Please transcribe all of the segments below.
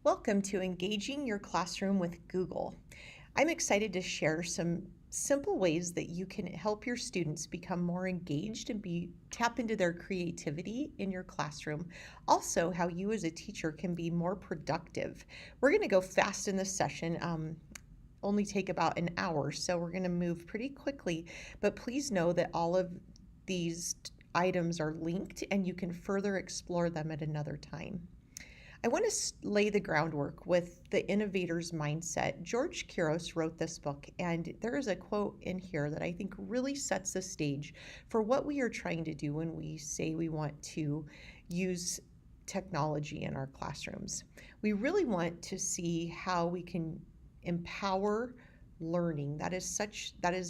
Welcome to Engaging Your Classroom with Google. I'm excited to share some simple ways that you can help your students become more engaged and tap into their creativity in your classroom. Also, how you as a teacher can be more productive. We're going to go fast in this session. Only take about an hour, so we're going to move pretty quickly, but please know that all of these items are linked and you can further explore them at another time. I want to lay the groundwork with the innovator's mindset. George Couros wrote this book, and there is a quote in here that I think really sets the stage for what we are trying to do when we say we want to use technology in our classrooms. We really want to see how we can empower learning.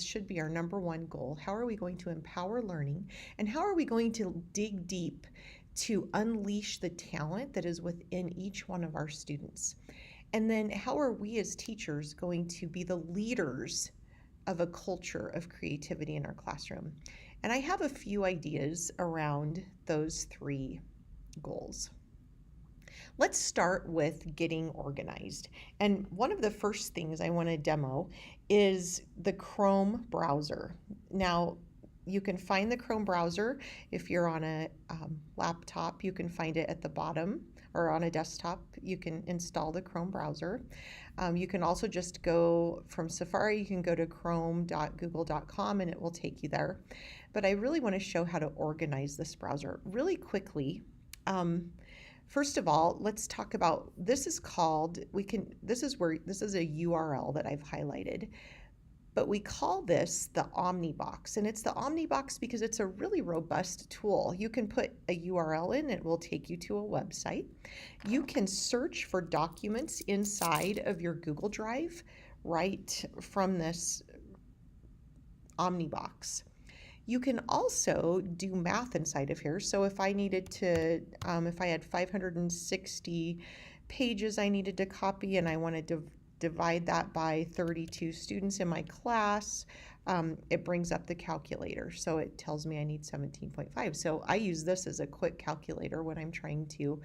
Should be our number one goal. How are we going to empower learning, and how are we going to dig deep to unleash the talent that is within each one of our students? And then how are we as teachers going to be the leaders of a culture of creativity in our classroom? And I have a few ideas around those three goals. Let's start with getting organized. And one of the first things I want to demo is the Chrome browser. Now, you can find the Chrome browser if you're on a laptop. You can find it at the bottom, or on a desktop. You can install the Chrome browser. You can also just go from Safari, you can go to chrome.google.com and it will take you there. But I really want to show how to organize this browser really quickly. First of all, let's talk about, this is a URL that I've highlighted. But we call this the Omnibox, and it's the Omnibox because it's a really robust tool. You can put a URL in, it will take you to a website. You can search for documents inside of your Google Drive right from this Omnibox. You can also do math inside of here. So if I needed to, if I had 560 pages I needed to copy and I wanted to divide that by 32 students in my class, it brings up the calculator. So it tells me I need 17.5. So I use this as a quick calculator when I'm trying to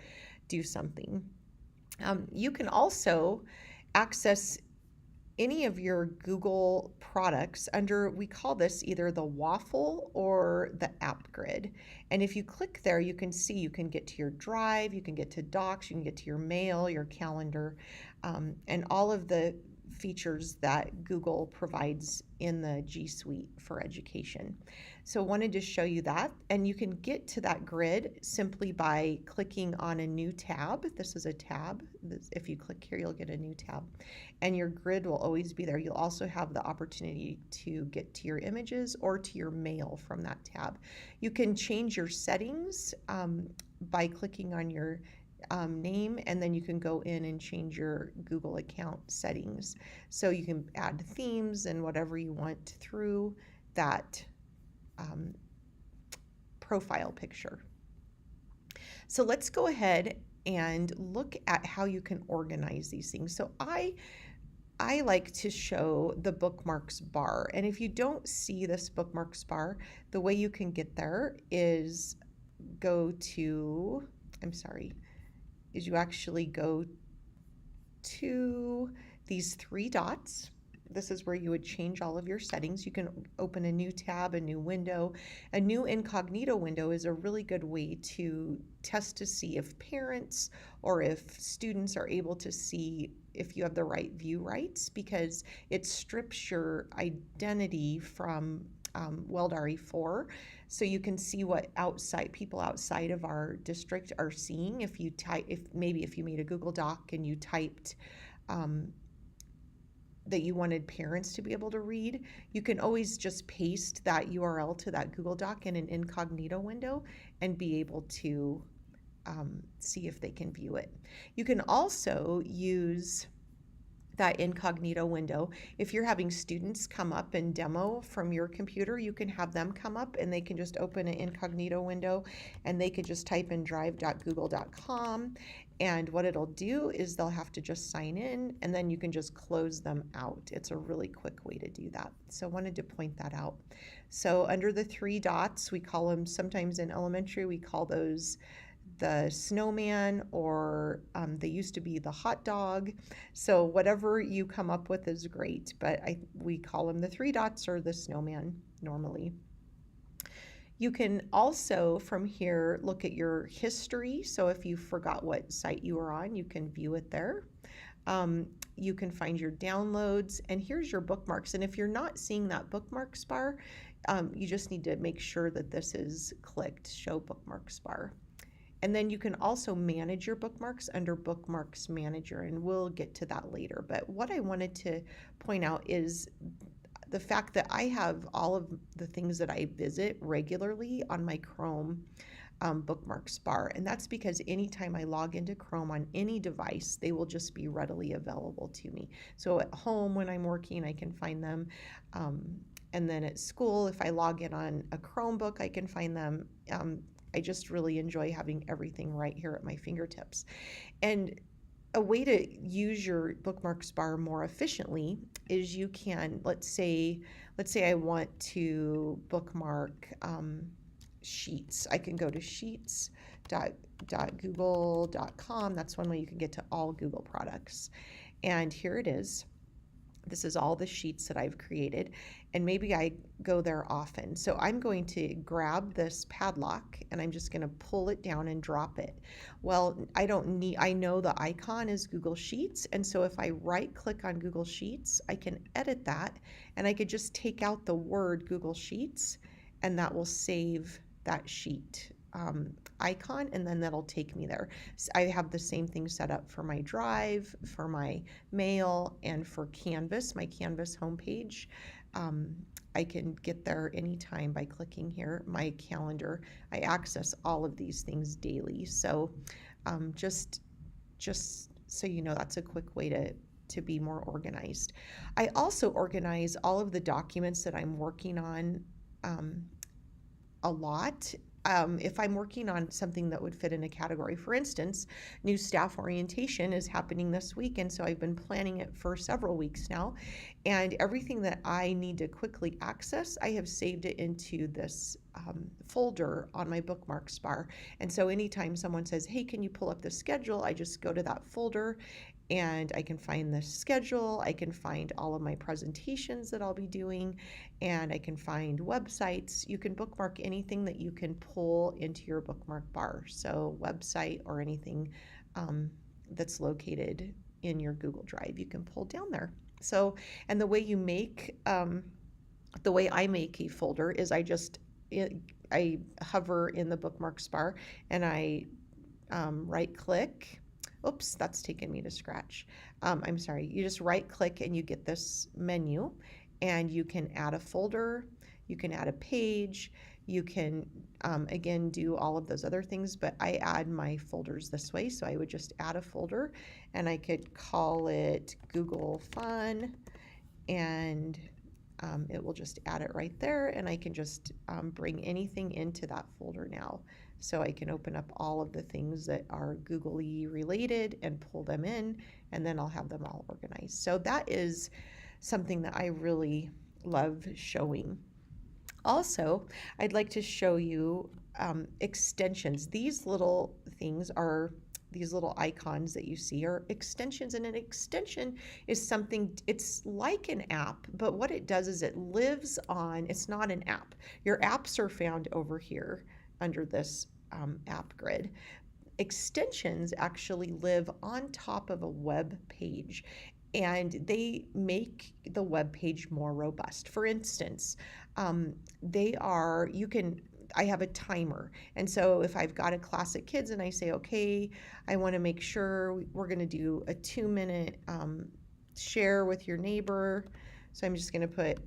do something. You can also access any of your Google products under, we call this either the waffle or the app grid. And if you click there, you can see you can get to your Drive, you can get to Docs, you can get to your mail, your calendar, and all of the features that Google provides in the G Suite for education. So wanted to show you that, and you can get to that grid simply by clicking on a new tab. This is a tab. If you click here, you'll get a new tab, and your grid will always be there. You'll also have the opportunity to get to your images or to your mail from that tab. You can change your settings by clicking on your name, and then you can go in and change your Google account settings. So you can add themes and whatever you want through that profile picture. So let's go ahead and look at how you can organize these things. So I like to show the bookmarks bar. And if you don't see this bookmarks bar, the way you can get there is you actually go to these three dots. This is where you would change all of your settings. You can open a new tab, a new window. A new incognito window is a really good way to test to see if parents or if students are able to see if you have the right view rights, because it strips your identity from WELD RE4, so you can see what people outside of our district are seeing. If you made a Google Doc and you typed that you wanted parents to be able to read, you can always just paste that URL to that Google Doc in an incognito window and be able to see if they can view it. You can also use that incognito window. If you're having students come up and demo from your computer, you can have them come up and they can just open an incognito window and they could just type in drive.google.com, and what it'll do is they'll have to just sign in and then you can just close them out. It's a really quick way to do that. So I wanted to point that out. So under the three dots, we call them, sometimes in elementary, we call those the snowman, or they used to be the hot dog. So whatever you come up with is great, but we call them the three dots or the snowman normally. You can also from here look at your history. So if you forgot what site you were on, you can view it there. You can find your downloads, and here's your bookmarks. And if you're not seeing that bookmarks bar, you just need to make sure that this is clicked, show bookmarks bar. And then you can also manage your bookmarks under Bookmarks Manager, and we'll get to that later. But what I wanted to point out is the fact that I have all of the things that I visit regularly on my Chrome bookmarks bar. And that's because anytime I log into Chrome on any device, they will just be readily available to me. So at home when I'm working, I can find them. And then at school, if I log in on a Chromebook, I can find them. I just really enjoy having everything right here at my fingertips. And a way to use your bookmarks bar more efficiently is you can, let's say I want to bookmark Sheets. I can go to sheets.google.com. That's one way you can get to all Google products. And here it is. This is all the sheets that I've created, and maybe I go there often. So I'm going to grab this padlock and I'm just going to pull it down and drop it. Well, I know the icon is Google Sheets, and so if I right click on Google Sheets, I can edit that, and I could just take out the word Google Sheets, and that will save that sheet icon, and then that'll take me there. So I have the same thing set up for my Drive, for my Mail, and for Canvas, my Canvas homepage. I can get there anytime by clicking here, my calendar. I access all of these things daily. So just so you know, that's a quick way to be more organized. I also organize all of the documents that I'm working on a lot. If I'm working on something that would fit in a category, for instance, new staff orientation is happening this week, and so I've been planning it for several weeks now, and everything that I need to quickly access, I have saved it into this folder on my bookmarks bar. And so anytime someone says, hey, can you pull up the schedule, I just go to that folder and I can find the schedule, I can find all of my presentations that I'll be doing, and I can find websites. You can bookmark anything that you can pull into your bookmark bar, so website or anything that's located in your Google Drive, you can pull down there. So, and the way I make a folder is I hover in the bookmarks bar and I right click. Oops, that's taken me to Scratch. I'm sorry. You just right click and you get this menu, and you can add a folder, you can add a page, you can again do all of those other things, but I add my folders this way. So I would just add a folder and I could call it Google Fun, and it will just add it right there, and I can just bring anything into that folder now. So I can open up all of the things that are Google-y related and pull them in, and then I'll have them all organized. So that is something that I really love showing. Also, I'd like to show you extensions. These little things are, these little icons that you see are extensions, and an extension is something, it's like an app, but what it does is it lives on, it's not an app. Your apps are found over here under this app grid. Extensions actually live on top of a web page, and they make the web page more robust. For instance, I have a timer, and so if I've got a class of kids and I say, okay, I want to make sure we're going to do a 2-minute share with your neighbor, so I'm just going to put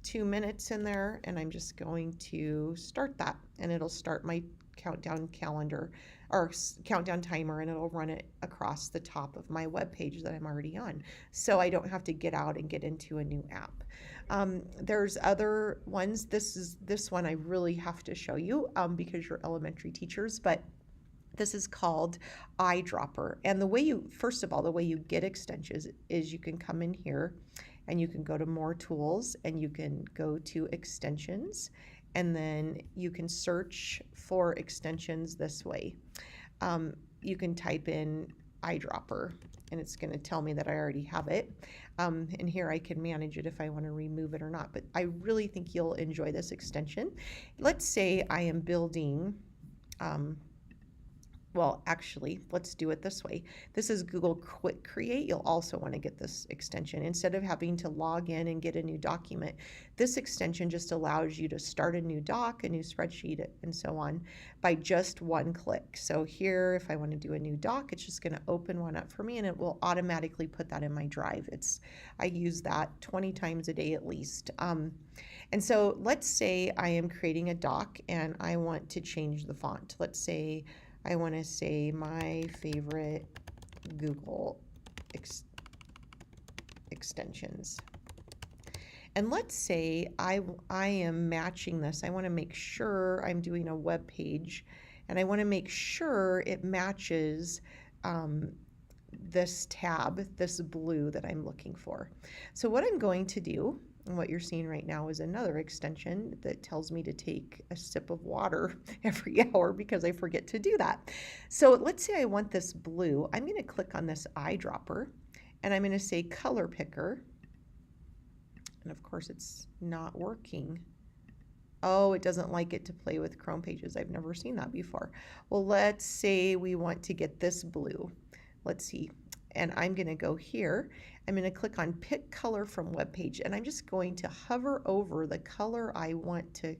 2 minutes in there, and I'm just going to start that, and it'll start my countdown calendar or countdown timer, and it'll run it across the top of my web page that I'm already on, so I don't have to get out and get into a new app. There's other ones. This one I really have to show you because you're elementary teachers, but this is called iDropper. And the way you get extensions is you can come in here and you can go to more tools and you can go to extensions, and then you can search for extensions this way. you can type in eyedropper and it's going to tell me that I already have it. And here I can manage it if I want to remove it or not. But I really think you'll enjoy this extension. Let's say I am building, well, actually, let's do it this way. This is Google Quick Create. You'll also want to get this extension. Instead of having to log in and get a new document, this extension just allows you to start a new doc, a new spreadsheet, and so on by just one click. So here, if I want to do a new doc, it's just going to open one up for me and it will automatically put that in my drive. I use that 20 times a day at least. And so let's say I am creating a doc and I want to change the font. Let's say I want to say my favorite Google extensions. And let's say I am matching this. I want to make sure I'm doing a web page and I want to make sure it matches this tab, this blue that I'm looking for. So what I'm going to do, and what you're seeing right now, is another extension that tells me to take a sip of water every hour because I forget to do that. So let's say I want this blue. I'm going to click on this eyedropper and I'm going to say color picker. And of course it's not working. Oh, it doesn't like it to play with Chrome pages. I've never seen that before. Well, let's say we want to get this blue. Let's see. And I'm going to go here. I'm going to click on pick color from web page and I'm just going to hover over the color I want to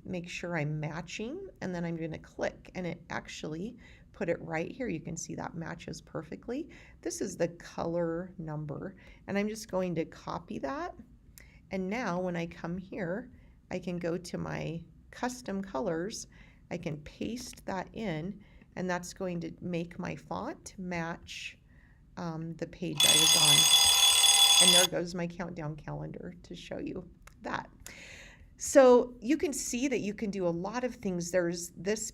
make sure I'm matching, and then I'm going to click and it actually put it right here. You can see that matches perfectly. This is the color number and I'm just going to copy that, and now when I come here I can go to my custom colors, I can paste that in, and that's going to make my font match the page I was on. And there goes my countdown calendar to show you that. So you can see that you can do a lot of things. There's this,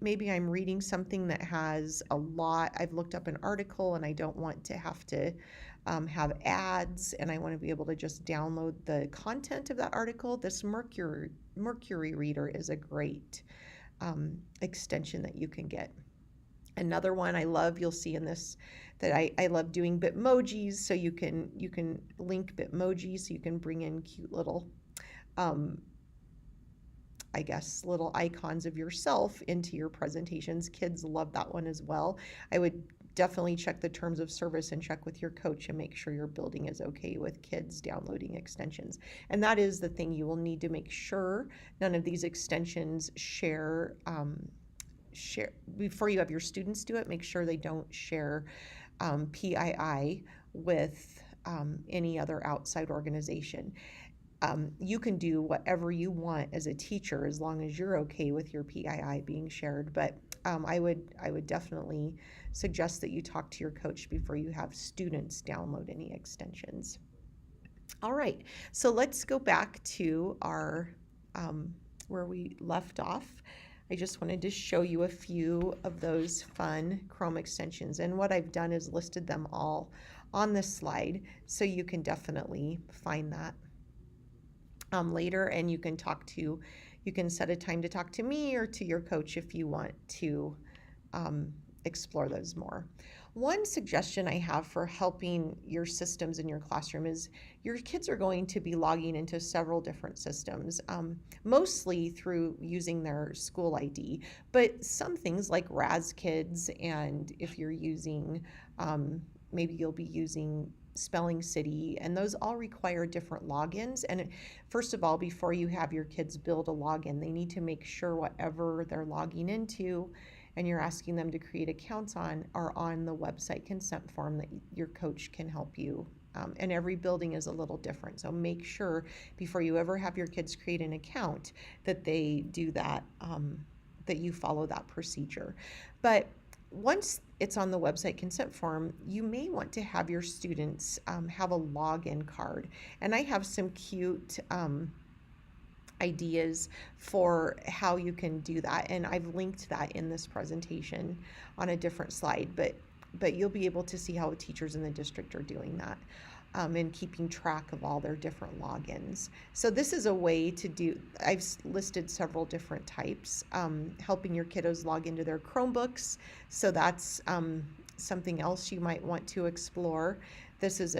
maybe I'm reading something that has a lot. I've looked up an article and I don't want to have to have ads, and I want to be able to just download the content of that article. This Mercury Reader is a great extension that you can get. Another one I love, you'll see in this, that I love doing Bitmojis. So you can link Bitmojis, so you can bring in cute little, I guess, little icons of yourself into your presentations. Kids love that one as well. I would definitely check the terms of service and check with your coach and make sure your building is okay with kids downloading extensions. And that is the thing, you will need to make sure none of these extensions share before you have your students do it. Make sure they don't share PII with any other outside organization. You can do whatever you want as a teacher as long as you're okay with your PII being shared, but I would definitely suggest that you talk to your coach before you have students download any extensions. All right, so let's go back to our where we left off. I just wanted to show you a few of those fun Chrome extensions, and what I've done is listed them all on this slide, so you can definitely find that later, and you can set a time to talk to me or to your coach if you want to explore those more. One suggestion I have for helping your systems in your classroom is your kids are going to be logging into several different systems, mostly through using their school ID, but some things like RazKids, and if you're using, maybe you'll be using Spelling City, and those all require different logins. And first of all, before you have your kids build a login, they need to make sure whatever they're logging into and you're asking them to create accounts on are on the website consent form that your coach can help you. And every building is a little different. So make sure before you ever have your kids create an account that they do that, that you follow that procedure. But once it's on the website consent form, you may want to have your students have a login card. And I have some cute ideas for how you can do that, and I've linked that in this presentation on a different slide, but you'll be able to see how teachers in the district are doing that. and keeping track of all their different logins. So this is a way to do, I've listed several different types, helping your kiddos log into their Chromebooks. So that's something else you might want to explore. This is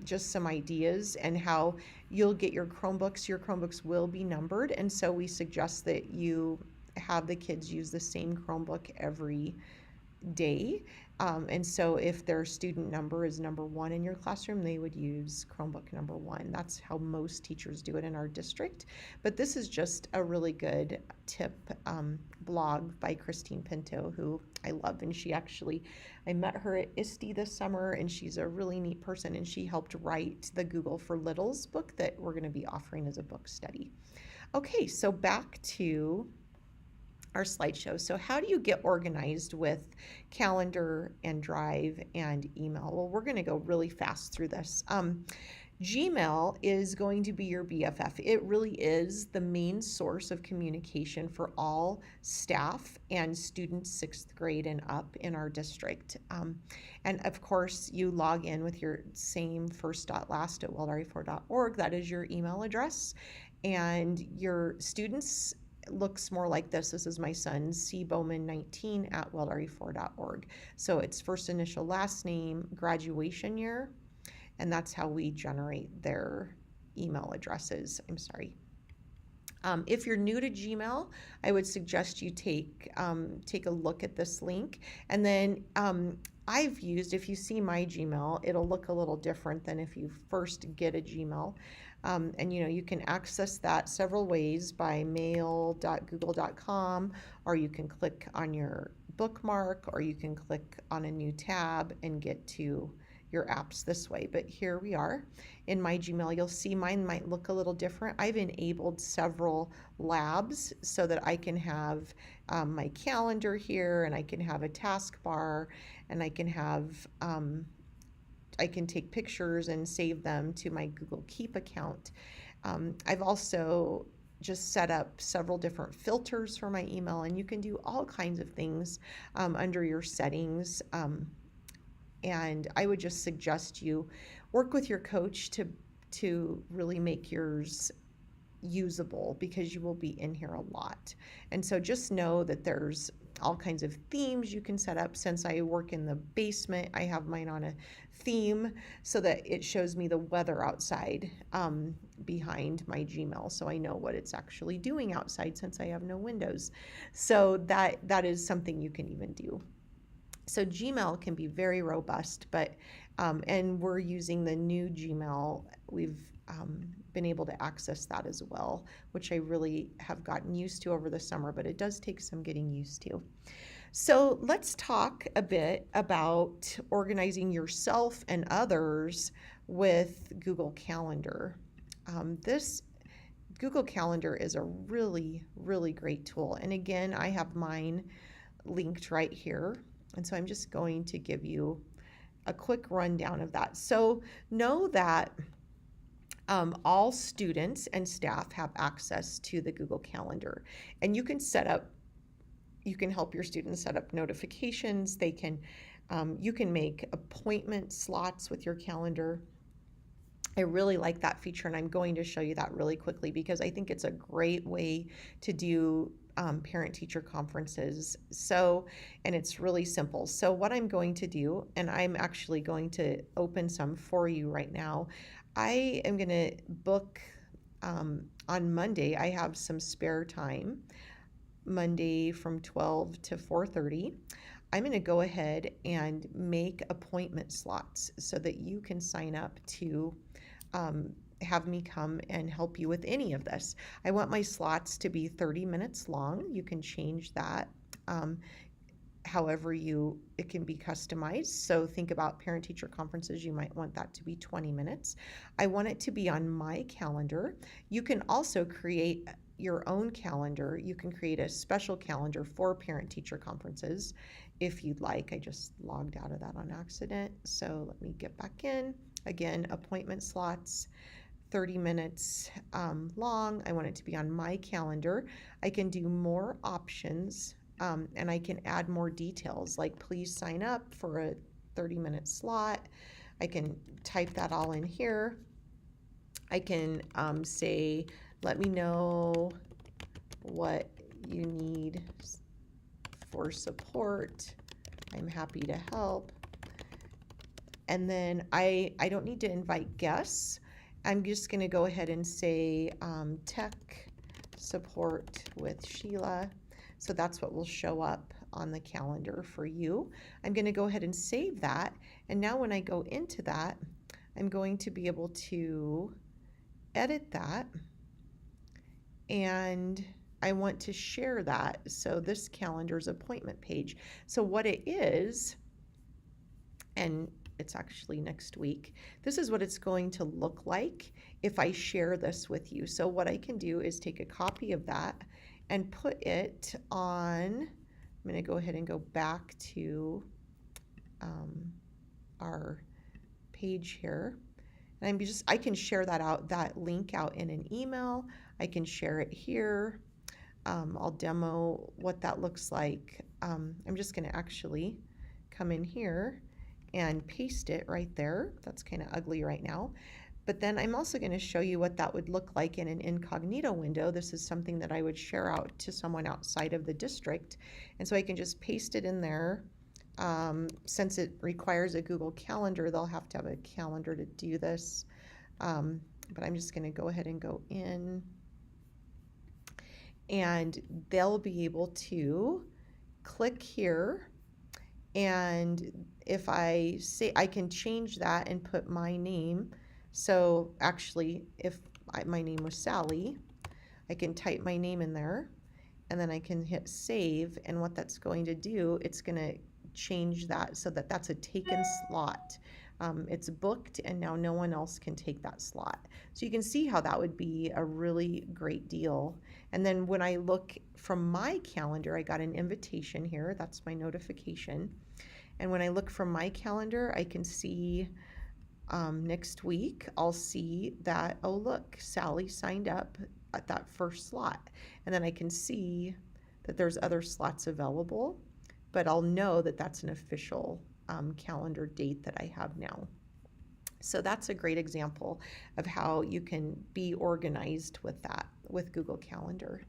just some ideas and how you'll get your Chromebooks. Your Chromebooks will be numbered, and so we suggest that you have the kids use the same Chromebook every day. And so if their student number is number 1 in your classroom, they would use Chromebook number 1. That's how most teachers do it in our district. But this is just a really good tip blog by Christine Pinto, who I love. And I met her at ISTE this summer, and she's a really neat person. And she helped write the Google for Littles book that we're going to be offering as a book study. Okay, so back to our slideshow. So how do you get organized with calendar and Drive and email? Well, we're going to go really fast through this. Gmail is going to be your BFF. It really is the main source of communication for all staff and students 6th grade and up in our district. And of course, you log in with your same first.last@weldari4.org. That is your email address. And your students looks more like this. This is my son, cbowman19@weldari4.org. So it's first initial, last name, graduation year, and that's how we generate their email addresses. I'm sorry. If you're new to Gmail, I would suggest you take a look at this link. And then if you see my Gmail, it'll look a little different than if you first get a Gmail. And you can access that several ways by mail.google.com, or you can click on your bookmark, or you can click on a new tab and get to your apps this way. But here we are in my Gmail. You'll see mine might look a little different. I've enabled several labs so that I can have my calendar here, and I can have a taskbar, and I can take pictures and save them to my Google Keep account. I've also just set up several different filters for my email, and you can do all kinds of things under your settings. And I would just suggest you work with your coach to really make yours usable, because you will be in here a lot. And so just know that there's all kinds of themes you can set up. Since I work in the basement, I have mine on a theme so that it shows me the weather outside behind my Gmail, so I know what it's actually doing outside since I have no windows. So that is something you can even do. So Gmail can be very robust, but and we're using the new Gmail. We've been able to access that as well, which I really have gotten used to over the summer, but it does take some getting used to. So let's talk a bit about organizing yourself and others with Google Calendar. This Google Calendar is a really, really great tool. And again, I have mine linked right here. And so I'm just going to give you a quick rundown of that. So know that all students and staff have access to the Google Calendar, and you can help your students set up notifications. You can make appointment slots with your calendar. I really like that feature, and I'm going to show you that really quickly because I think it's a great way to do parent-teacher conferences. And it's really simple. So what I'm going to do, and I'm actually going to open some for you right now. I am going to book on Monday. I have some spare time, Monday from 12 to 4:30. I'm going to go ahead and make appointment slots so that you can sign up to have me come and help you with any of this. I want my slots to be 30 minutes long. You can change that however it can be customized. So think about parent-teacher conferences. You might want that to be 20 minutes. I want it to be on my calendar. You can also create your own calendar. You can create a special calendar for parent-teacher conferences if you'd like. I just logged out of that on accident. So let me get back in. Again, appointment slots, 30 minutes long. I want it to be on my calendar. I can do more options and I can add more details, like please sign up for a 30-minute slot. I can type that all in here. I can say, let me know what you need for support. I'm happy to help. And then I don't need to invite guests. I'm just going to go ahead and say tech support with Sheila. So that's what will show up on the calendar for you. I'm going to go ahead and save that. And now when I go into that, I'm going to be able to edit that. And I want to share that. So this calendar's appointment page. So what it is, and it's actually next week, this is what it's going to look like if I share this with you. So what I can do is take a copy of that and put it on, I'm going to go ahead and go back to our page here. And I can share that link out in an email. I can share it here. I'll demo what that looks like. I'm just going to actually come in here and paste it right there. That's kind of ugly right now. But then I'm also going to show you what that would look like in an incognito window. This is something that I would share out to someone outside of the district. And so I can just paste it in there. Since it requires a Google Calendar, they'll have to have a calendar to do this. But I'm just going to go ahead and go in. And they'll be able to click here. And if I say, I can change that and put my name. So actually, if my name was Sally, I can type my name in there, and then I can hit save. And what that's going to do, it's going to change that so that that's a taken slot. It's booked, and now no one else can take that slot. So you can see how that would be a really great deal. And then when I look from my calendar, I got an invitation here. That's my notification. And when I look from my calendar, I can see next week, I'll see that, oh, look, Sally signed up at that first slot. And then I can see that there's other slots available, but I'll know that that's an official calendar date that I have now. So that's a great example of how you can be organized with that, with Google Calendar.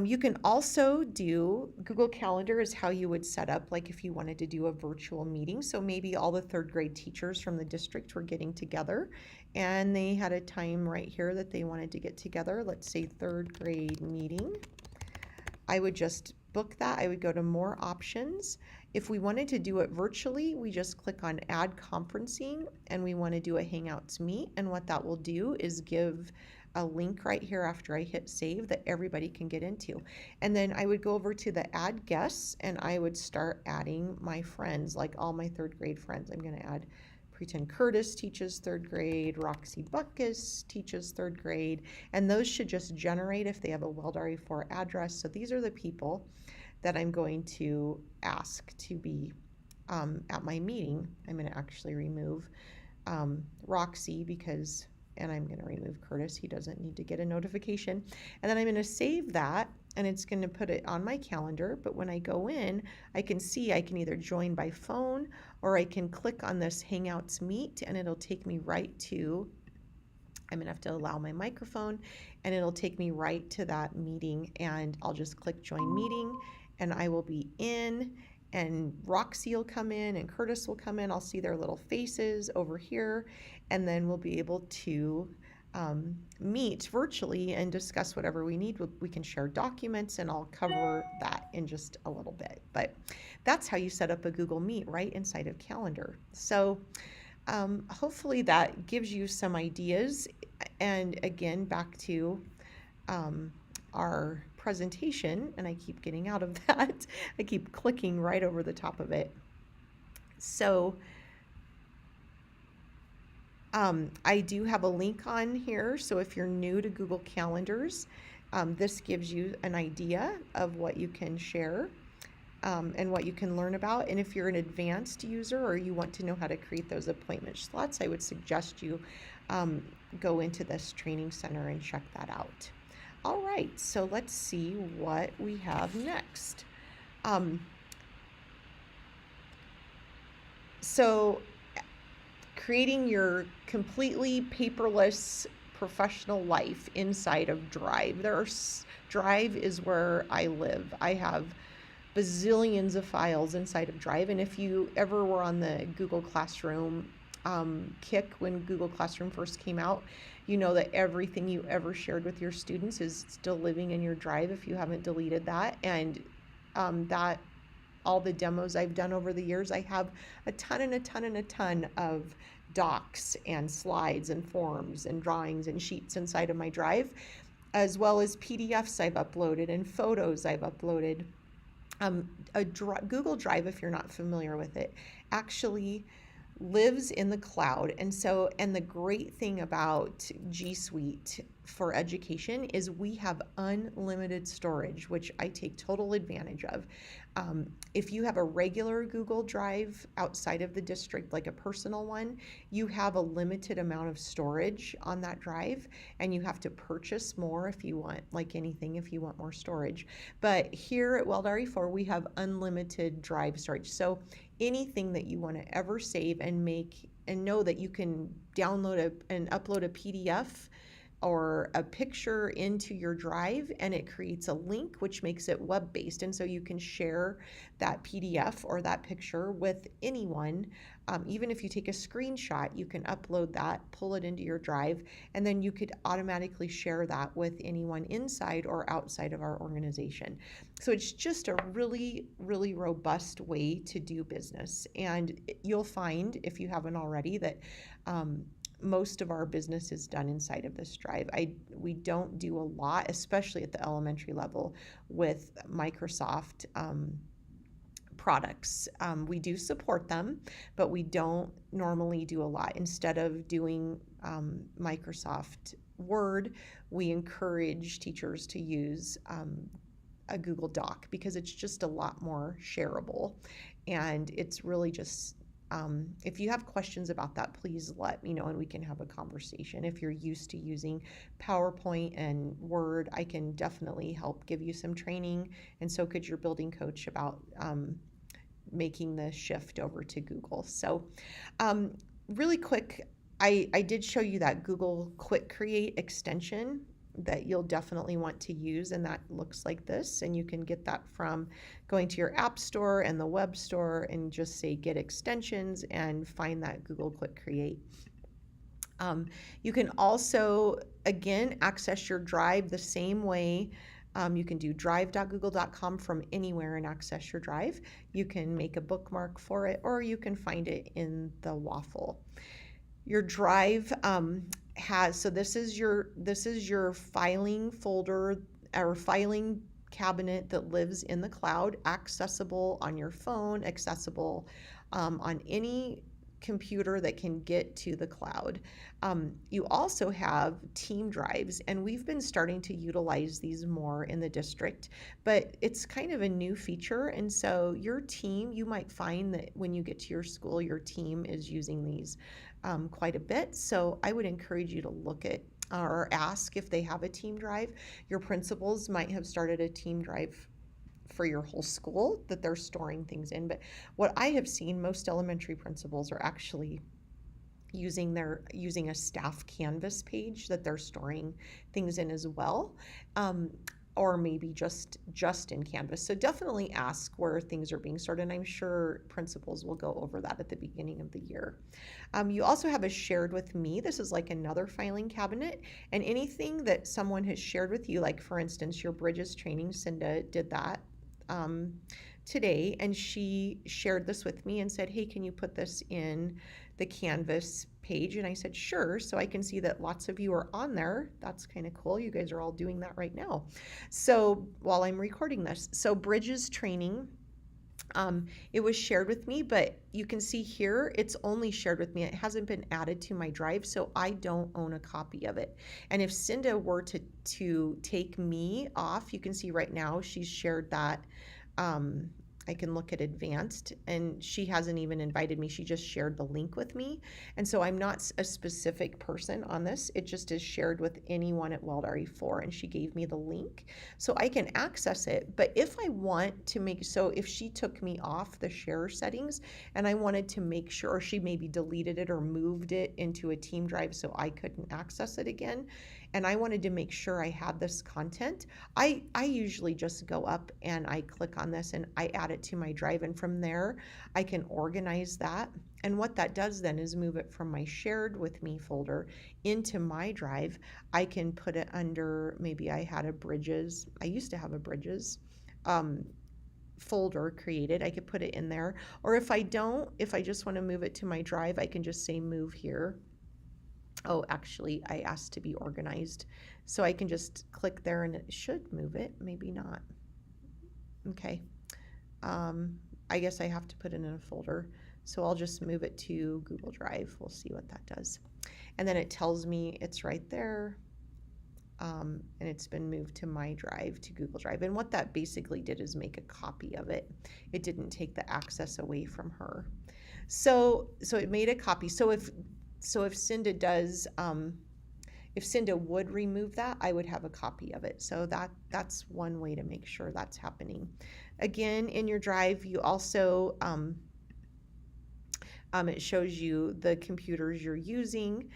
You can also do, Google Calendar is how you would set up, like if you wanted to do a virtual meeting. So maybe all the third grade teachers from the district were getting together and they had a time right here that they wanted to get together. Let's say third grade meeting. I would just book that. I would go to more options. If we wanted to do it virtually, we just click on add conferencing and we want to do a Hangouts meet. And what that will do is give a link right here after I hit save that everybody can get into. And then I would go over to the add guests and I would start adding my friends, like all my third grade friends. I'm going to add Pretend Curtis teaches third grade, Roxy Buckus teaches third grade, and those should just generate if they have a Weld RE4 address. So these are the people that I'm going to ask to be at my meeting. I'm going to actually remove Roxy because, and I'm going to remove Curtis. He doesn't need to get a notification. And then I'm going to save that and it's going to put it on my calendar. But when I go in, I can see I can either join by phone or I can click on this Hangouts Meet and it'll take me right to, I'm going to have to allow my microphone, and it'll take me right to that meeting, and I'll just click join meeting and I will be in, and Roxy will come in and Curtis will come in. I'll see their little faces over here, and then we'll be able to meet virtually and discuss whatever we need. We can share documents, and I'll cover that in just a little bit. But that's how you set up a Google Meet right inside of Calendar. So hopefully that gives you some ideas. And again, back to our presentation, and I keep getting out of that. I keep clicking right over the top of it. So I do have a link on here. So if you're new to Google Calendars, this gives you an idea of what you can share and what you can learn about. And if you're an advanced user or you want to know how to create those appointment slots, I would suggest you go into this training center and check that out. All right, so let's see what we have next. So creating your completely paperless professional life inside of Drive. Drive is where I live. I have bazillions of files inside of Drive. And if you ever were on the Google Classroom kick when Google Classroom first came out, you know that everything you ever shared with your students is still living in your Drive if you haven't deleted that. And that all the demos I've done over the years, I have a ton and a ton and a ton of docs and slides and forms and drawings and sheets inside of my Drive, as well as PDFs I've uploaded and photos I've uploaded. Google Drive, if you're not familiar with it, actually lives in the cloud. And the great thing about G Suite for education is we have unlimited storage, which I take total advantage of. If you have a regular Google Drive outside of the district, like a personal one, you have a limited amount of storage on that drive, and you have to purchase more if you want, like anything, if you want more storage. But here at Weld RE4, we have unlimited drive storage. So anything that you want to ever save and make, and know that you can download and upload a PDF or a picture into your Drive, and it creates a link which makes it web-based, and so you can share that PDF or that picture with anyone. Even if you take a screenshot, you can upload that, pull it into your Drive, and then you could automatically share that with anyone inside or outside of our organization. So it's just a really, really robust way to do business. And you'll find, if you haven't already, that most of our business is done inside of this Drive. We don't do a lot, especially at the elementary level, with Microsoft products. We do support them, but we don't normally do a lot. Instead of doing Microsoft Word, we encourage teachers to use a Google Doc because it's just a lot more shareable. And it's really just if you have questions about that, please let me know and we can have a conversation. If you're used to using PowerPoint and Word, I can definitely help give you some training, and so could your building coach about making the shift over to Google. So really quick, I did show you that Google Quick Create extension that you'll definitely want to use, and that looks like this, and you can get that from going to your app store and the web store and just say get extensions and find that Google Quick Create. You can also, again, access your Drive the same way. You can do drive.google.com from anywhere and access your Drive. You can make a bookmark for it, or you can find it in the waffle. Your Drive so this is your filing folder or filing cabinet that lives in the cloud, accessible on your phone, accessible on any computer that can get to the cloud. You also have team drives, and we've been starting to utilize these more in the district, but it's kind of a new feature. And so your team, you might find that when you get to your school, your team is using these quite a bit. So I would encourage you to look at or ask if they have a team drive. Your principals might have started a team drive for your whole school that they're storing things in. But what I have seen, most elementary principals are actually using a staff Canvas page that they're storing things in as well. Or maybe just in Canvas. So definitely ask where things are being stored, and I'm sure principals will go over that at the beginning of the year. You also have a shared with me. This is like another filing cabinet, and anything that someone has shared with you, like for instance, your Bridges training, Cinda did that today, and she shared this with me and said, hey, can you put this in the Canvas page? And I said, sure. So I can see that lots of you are on there. That's kind of cool. You guys are all doing that right now. So while I'm recording this, so Bridges training, it was shared with me, but you can see here, it's only shared with me. It hasn't been added to my Drive, so I don't own a copy of it. And if Cinda were to take me off, you can see right now she's shared that I can look at advanced, and she hasn't even invited me. She just shared the link with me. And so I'm not a specific person on this. It just is shared with anyone at Wild RE4, and she gave me the link. So I can access it. But if I want to if she took me off the share settings and I wanted to make sure, or she maybe deleted it or moved it into a team drive so I couldn't access it again, and I wanted to make sure I had this content, I usually just go up and I click on this and I add it to my drive, and from there I can organize that. And what that does then is move it from my shared with me folder into my drive. I can put it under, maybe I had I used to have a bridges folder created. I could put it in there. Or if I just want to move it to my drive, I can just say move here. Oh, actually, I asked to be organized. So I can just click there and it should move it, maybe not. Okay. I guess I have to put it in a folder. So I'll just move it to Google Drive. We'll see what that does. And then it tells me it's right there. And it's been moved to my drive, to Google Drive. And what that basically did is make a copy of it. It didn't take the access away from her. So it made a copy. So if Cinda does, if Cinda would remove that, I would have a copy of it. So that's one way to make sure that's happening. Again, in your drive, you also, it shows you the computers you're using.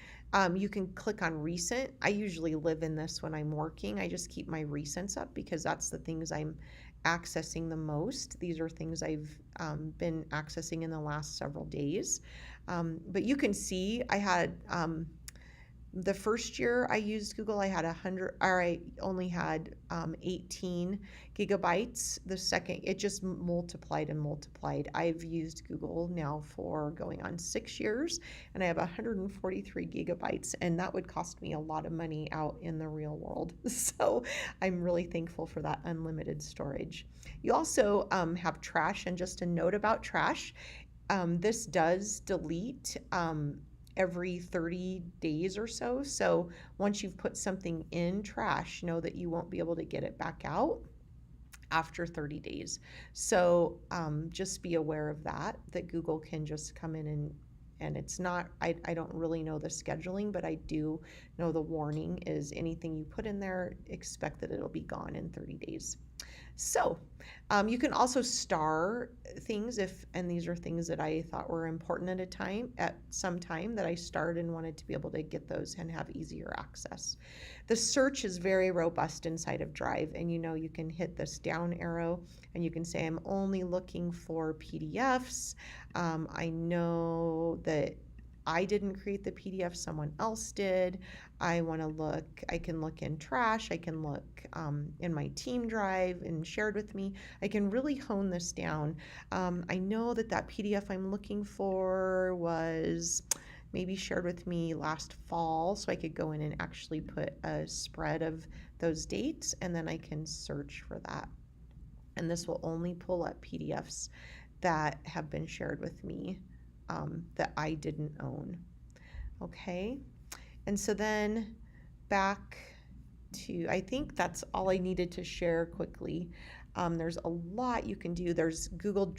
You can click on recent. I usually live in this when I'm working. I just keep my recents up because that's the things I'm accessing the most. These are things I've been accessing in the last several days. But you can see I had the first year I used Google, I only had 18 gigabytes. The second, it just multiplied and multiplied. I've used Google now for going on 6 years, and I have 143 gigabytes, and that would cost me a lot of money out in the real world. So I'm really thankful for that unlimited storage. You also have trash, and just a note about trash. This does delete every 30 days or so. So once you've put something in trash, know that you won't be able to get it back out after 30 days. So just be aware of that Google can just come in and it's not, I don't really know the scheduling, but I do know the warning is anything you put in there, expect that it'll be gone in 30 days. So you can also star things and these are things that I thought were important at some time that I starred and wanted to be able to get those and have easier access. The search is very robust inside of Drive, and you can hit this down arrow and you can say I'm only looking for PDFs. I know that I didn't create the PDF, someone else did. I can look in trash, I can look in my team drive and shared with me. I can really hone this down. I know that PDF I'm looking for was maybe shared with me last fall, so I could go in and actually put a spread of those dates, and then I can search for that. And this will only pull up PDFs that have been shared with me that I didn't own. Okay, and so then back to, I think that's all I needed to share quickly. There's a lot you can do. There's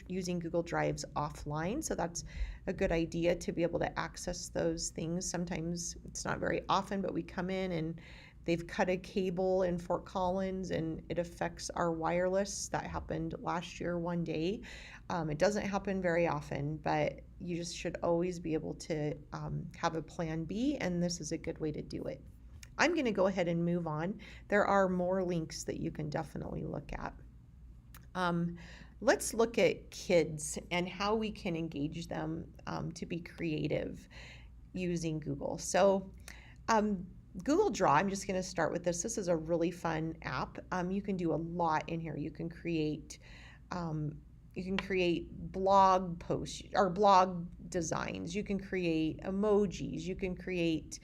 using Google Drives offline, so that's a good idea to be able to access those things. Sometimes it's not very often, but we come in and they've cut a cable in Fort Collins and it affects our wireless. That happened last year one day. It doesn't happen very often, but you just should always be able to have a plan B, and this is a good way to do it. I'm going to go ahead and move on. There are more links that you can definitely look at. Let's look at kids and how we can engage them to be creative using Google. So Google Draw, I'm just going to start with this. This is a really fun app. You can do a lot in here. You can create blog posts or blog designs. You can create emojis. You can create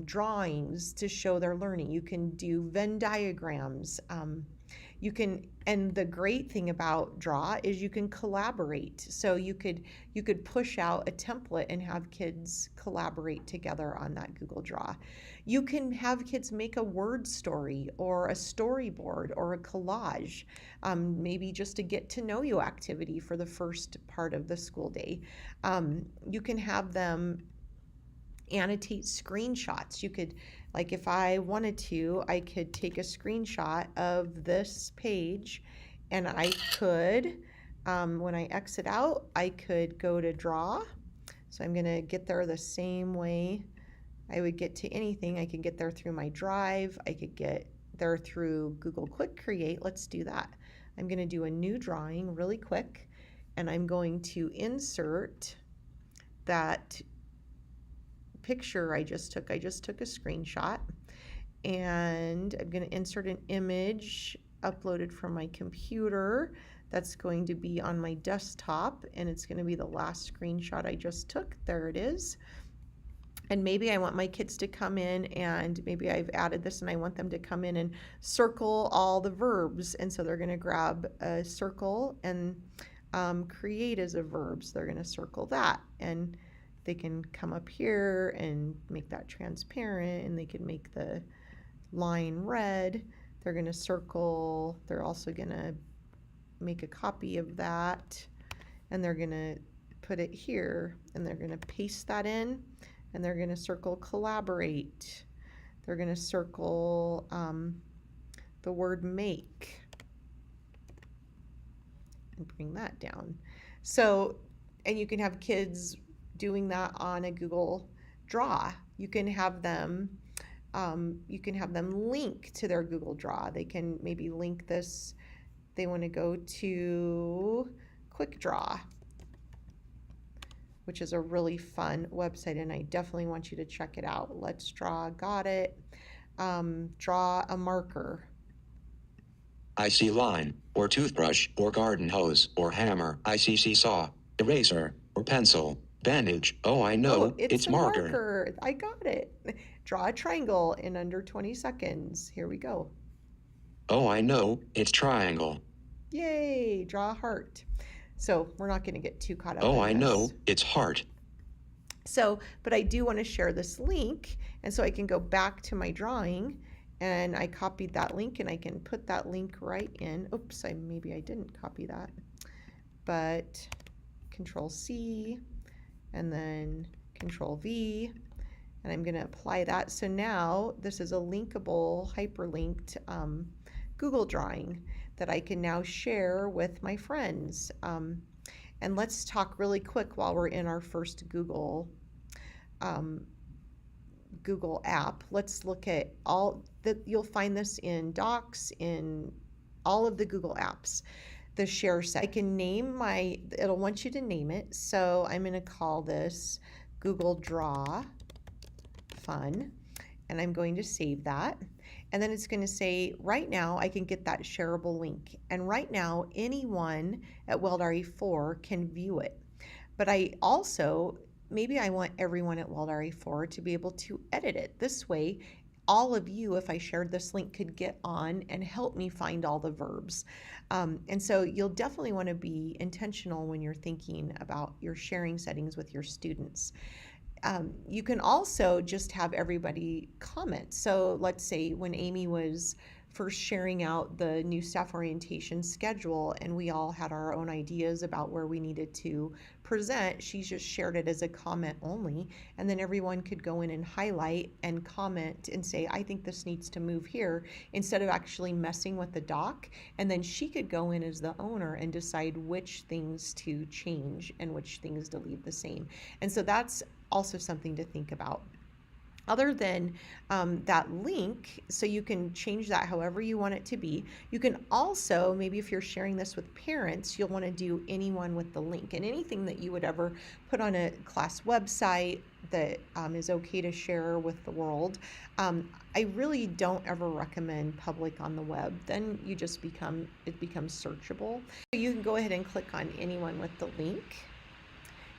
drawings to show their learning. You can do Venn diagrams. You can, and the great thing about Draw is you can collaborate. So you could push out a template and have kids collaborate together on that Google Draw. You can have kids make a word story or a storyboard or a collage, maybe just a get to know you activity for the first part of the school day. You can have them annotate screenshots. You could, like, if I wanted to, I could take a screenshot of this page, and I could, when I exit out, I could go to Draw. So I'm going to get there the same way I would get to anything. I could get there through my Drive. I could get there through Google Quick Create. Let's do that. I'm going to do a new drawing really quick, and I'm going to insert that picture I just took. I just took a screenshot, and I'm going to insert an image uploaded from my computer that's going to be on my desktop, and it's going to be the last screenshot I just took. There it is. And maybe I want my kids to come in, and maybe I've added this and I want them to come in and circle all the verbs. And so they're going to grab a circle, and create as a verb. So they're going to circle that, and they can come up here and make that transparent, and they can make the line red. They're going to circle. They're also going to make a copy of that, and they're going to put it here, and they're going to paste that in, and they're going to circle collaborate. They're going to circle the word make and bring that down. So, and you can have kids doing that on a Google Draw. You can have them link to their Google Draw. They can maybe link this. They want to go to Quick Draw, which is a really fun website, and I definitely want you to check it out. Let's Draw, got it. Draw a marker. I see line, or toothbrush, or garden hose, or hammer. I see seesaw, eraser, or pencil. Bandage. Oh, I know. It's marker. I got it. Draw a triangle in under 20 seconds. Here we go. Oh, I know. It's triangle. Yay. Draw a heart. So we're not going to get too caught up. Oh, I know. It's heart. So, but I do want to share this link, and so I can go back to my drawing, and I copied that link, and I can put that link right in. Oops, maybe I didn't copy that, but Control C, and then Control V, and I'm going to apply that. So now this is a linkable, hyperlinked Google drawing that I can now share with my friends. And let's talk really quick while we're in our first Google app. Let's look at all that. You'll find this in Docs, in all of the Google apps. The share set. I can name it'll want you to name it. So I'm going to call this Google Draw Fun, and I'm going to save that. And then it's going to say, right now I can get that shareable link. And right now anyone at WellDare4 can view it. But maybe I want everyone at WellDare4 to be able to edit it. This way, all of you, if I shared this link, could get on and help me find all the verbs. And so you'll definitely want to be intentional when you're thinking about your sharing settings with your students. You can also just have everybody comment. So let's say when Amy was first sharing out the new staff orientation schedule, and we all had our own ideas about where we needed to present, she just shared it as a comment only, and then everyone could go in and highlight and comment and say, I think this needs to move here, instead of actually messing with the doc. And then she could go in as the owner and decide which things to change and which things to leave the same. And so that's also something to think about. Other than that link, so you can change that however you want it to be. You can also, maybe if you're sharing this with parents, you'll want to do anyone with the link, and anything that you would ever put on a class website that is okay to share with the world. I really don't ever recommend public on the web. Then it becomes searchable. So you can go ahead and click on anyone with the link.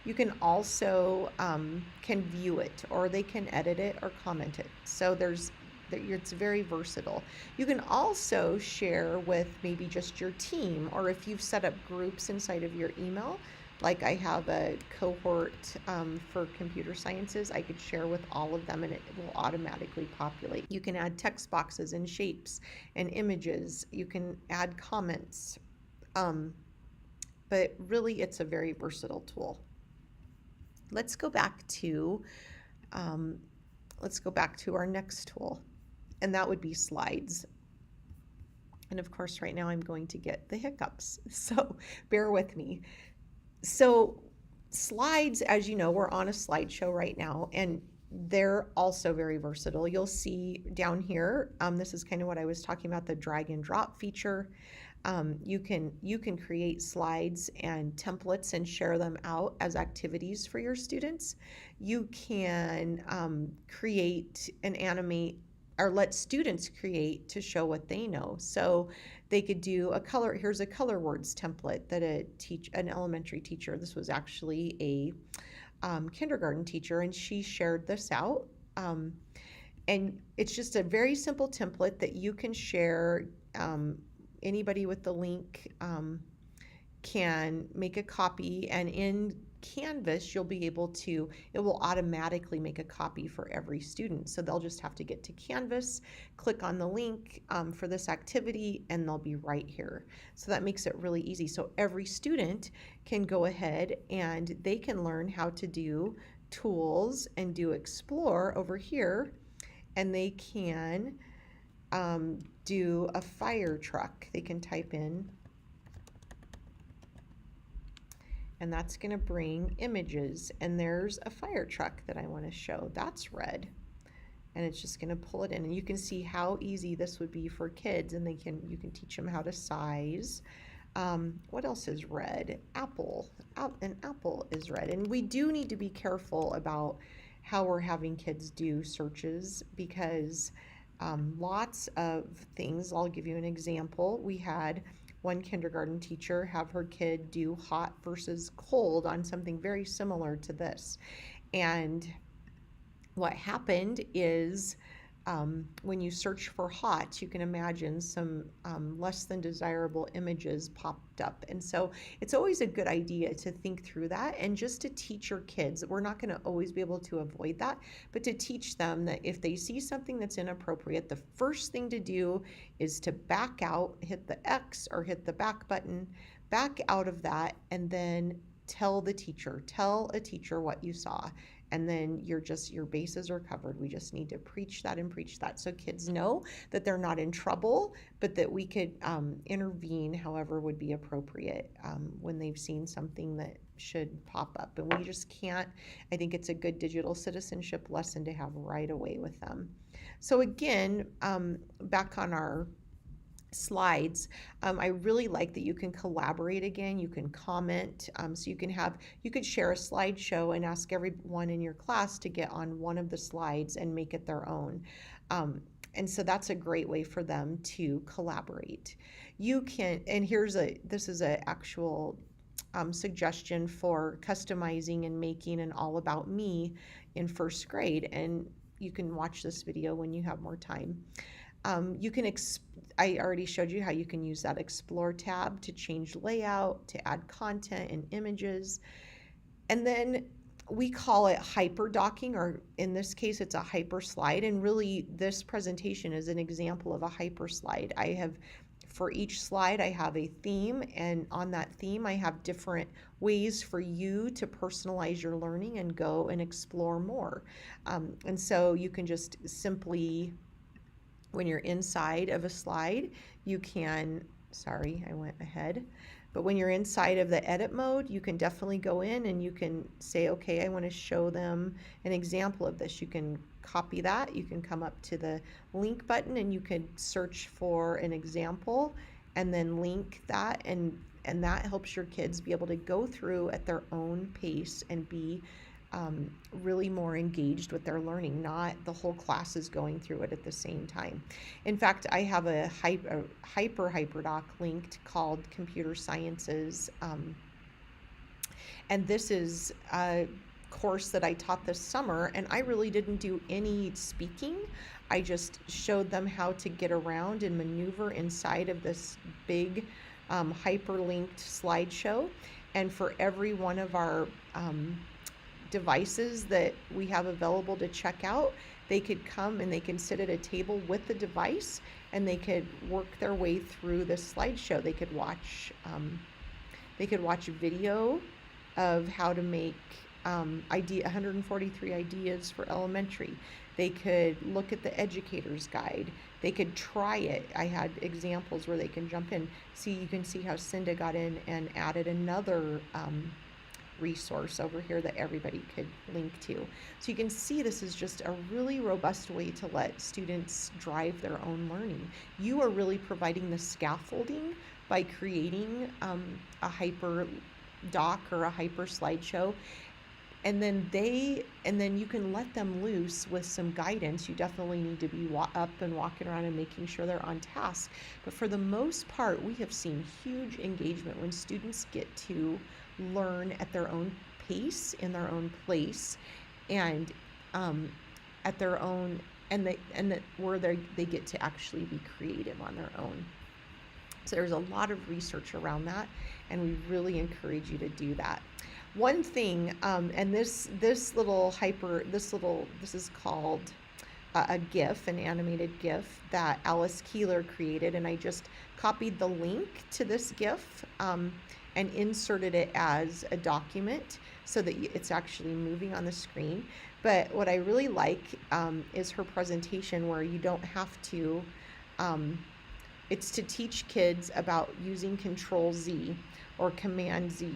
You can also can view it, or they can edit it or comment it. So there's It's very versatile. You can also share with maybe just your team, or if you've set up groups inside of your email, like I have a cohort for computer sciences, I could share with all of them and it will automatically populate. You can add text boxes and shapes and images. You can add comments. But really, it's a very versatile tool. Let's go back to our next tool, and that would be slides. And of course, right now I'm going to get the hiccups, so bear with me. So slides, as you know, we're on a slideshow right now, and they're also very versatile. You'll see down here, this is kind of what I was talking about, the drag and drop feature. You can create slides and templates and share them out as activities for your students. You can create and animate, or let students create to show what they know. So they could do here's a color words template that an elementary teacher, this was actually a kindergarten teacher, and she shared this out. And it's just a very simple template that you can share. Anybody with the link can make a copy, and in Canvas you'll be able to, it will automatically make a copy for every student. So they'll just have to get to Canvas, click on the link for this activity, and they'll be right here. So that makes it really easy. So every student can go ahead and they can learn how to do tools and do Explore over here, and they can do a fire truck. They can type in, and that's going to bring images, and there's a fire truck that I want to show. That's red, and it's just going to pull it in, and you can see how easy this would be for kids, and you can teach them how to size. What else is red? Apple. An apple is red, and we do need to be careful about how we're having kids do searches, because lots of things. I'll give you an example. We had one kindergarten teacher have her kid do hot versus cold on something very similar to this. And what happened is when you search for hot, you can imagine some less than desirable images popped up. And so it's always a good idea to think through that, and just to teach your kids. We're not going to always be able to avoid that, but to teach them that if they see something that's inappropriate, the first thing to do is to back out, hit the X or hit the back button, back out of that, and then tell a teacher what you saw. And then your bases are covered. We just need to preach that so kids know that they're not in trouble, but that we could intervene however would be appropriate when they've seen something that should pop up. And we just can't, I think it's a good digital citizenship lesson to have right away with them. So again, back on our slides, I really like that you can collaborate again, you can comment, so you could share a slideshow and ask everyone in your class to get on one of the slides and make it their own. And so that's a great way for them to collaborate. You can, and this is an actual suggestion for customizing and making an all about me in first grade, and you can watch this video when you have more time. I already showed you how you can use that Explore tab to change layout, to add content and images. And then we call it hyper docking, or in this case, it's a hyper slide. And really, this presentation is an example of a hyper slide. For each slide, I have a theme, and on that theme, I have different ways for you to personalize your learning and go and explore more. And so you can just simply, when you're inside of a slide, you can, sorry, I went ahead. But when you're inside of the edit mode, you can definitely go in and you can say, okay, I want to show them an example of this. You can copy that. You can come up to the link button and you can search for an example and then link that. And that helps your kids be able to go through at their own pace and be really more engaged with their learning, not the whole class is going through it at the same time. In fact, I have a hyperdoc linked called Computer Sciences, and this is course that I taught this summer, and I really didn't do any speaking. I just showed them how to get around and maneuver inside of this big hyperlinked slideshow. And for every one of our devices that we have available to check out, they could come and they can sit at a table with the device and they could work their way through this slideshow. They could watch video of how to make 143 ideas for elementary. They could look at the educator's guide. They could try it. I had examples where they can jump in. You can see how Cinda got in and added another resource over here that everybody could link to. So you can see this is just a really robust way to let students drive their own learning. You are really providing the scaffolding by creating a hyper doc or a hyper slideshow, and then you can let them loose with some guidance. You definitely need to be up and walking around and making sure they're on task, but for the most part we have seen huge engagement when students get to learn at their own pace, in their own place, and at their own, where they get to actually be creative on their own. So there's a lot of research around that, and we really encourage you to do that. One thing, and this is called a GIF, an animated GIF that Alice Keeler created, and I just copied the link to this GIF and inserted it as a document so that it's actually moving on the screen. But what I really like is her presentation, where you don't have to, it's to teach kids about using Control-Z or Command-Z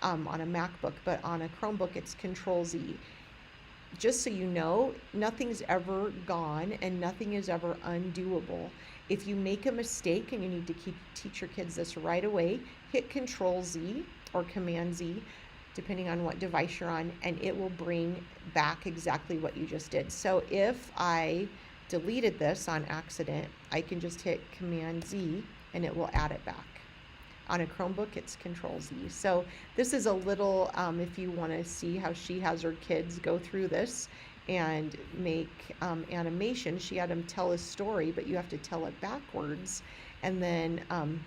on a MacBook, but on a Chromebook it's Control-Z. Just so you know, nothing's ever gone and nothing is ever undoable. If you make a mistake and you need to teach your kids this right away, hit Control-Z or Command-Z, depending on what device you're on, and it will bring back exactly what you just did. So if I deleted this on accident, I can just hit Command-Z and it will add it back. On a Chromebook, it's Control-Z. So this is a little, if you want to see how she has her kids go through this and make animation. She had them tell a story, but you have to tell it backwards. And then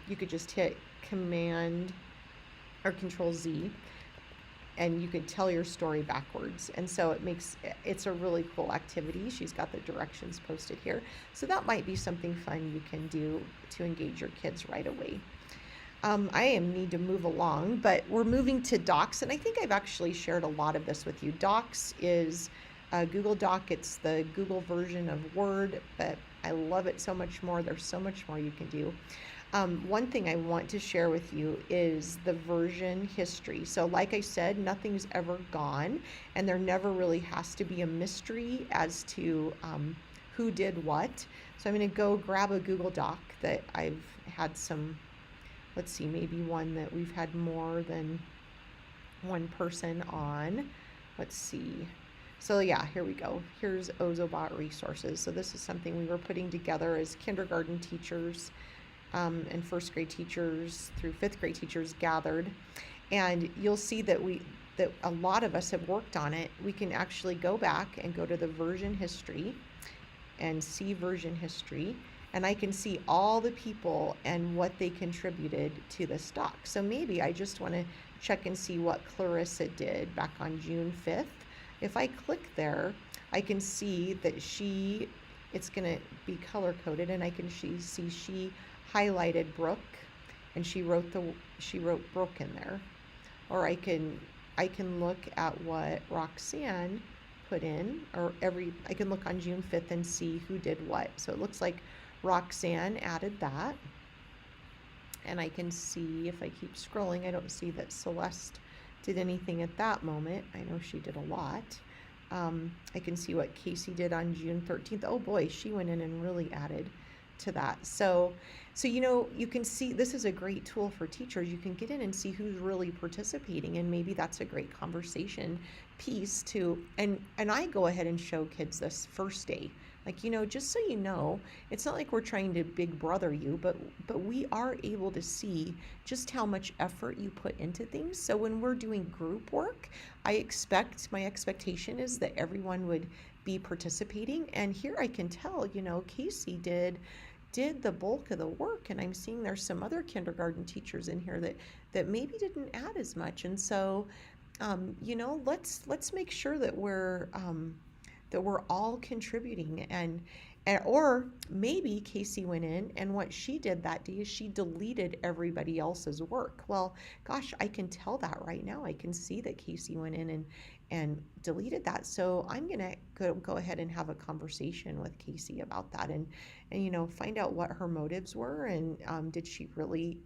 you could just hit Command or Control-Z, and you could tell your story backwards. And so it's a really cool activity. She's got the directions posted here. So that might be something fun you can do to engage your kids right away. I need to move along, but we're moving to Docs, and I think I've actually shared a lot of this with you. Docs is Google Doc. It's the Google version of Word, but I love it so much more. There's so much more you can do. One thing I want to share with you is the version history. So like I said, nothing's ever gone, and there never really has to be a mystery as to who did what. So I'm going to go grab a Google Doc that I've had some, let's see, maybe one that we've had more than one person on. Let's see. So yeah, here we go. Here's Ozobot resources. So this is something we were putting together as kindergarten teachers and first grade teachers through fifth grade teachers gathered. And you'll see that a lot of us have worked on it. We can actually go back and go to the version history and see version history. And I can see all the people and what they contributed to this doc. So maybe I just want to check and see what Clarissa did back on June 5th. If I click there, I can see that it's going to be color coded, and I can see she highlighted Brooke, and she wrote Brooke in there. Or I can look at what Roxanne put in, I can look on June 5th and see who did what. So it looks like Roxanne added that, and I can see, if I keep scrolling, I don't see that Celeste did anything at that moment. I know she did a lot. I can see what Casey did on June 13th. Oh boy, she went in and really added to that. So you can see this is a great tool for teachers. You can get in and see who's really participating, and maybe that's a great conversation piece too. And I go ahead and show kids this first day Like, just so you know, it's not like we're trying to big brother you, but we are able to see just how much effort you put into things. So when we're doing group work, my expectation is that everyone would be participating. And here I can tell, Casey did the bulk of the work, and I'm seeing there's some other kindergarten teachers in here that maybe didn't add as much. And so let's make sure that we're all contributing, and or maybe Casey went in and what she did that day is she deleted everybody else's work. Well, gosh, I can tell that right now. I can see that Casey went in and deleted that. So I'm gonna go ahead and have a conversation with Casey about that, and find out what her motives were, and did she really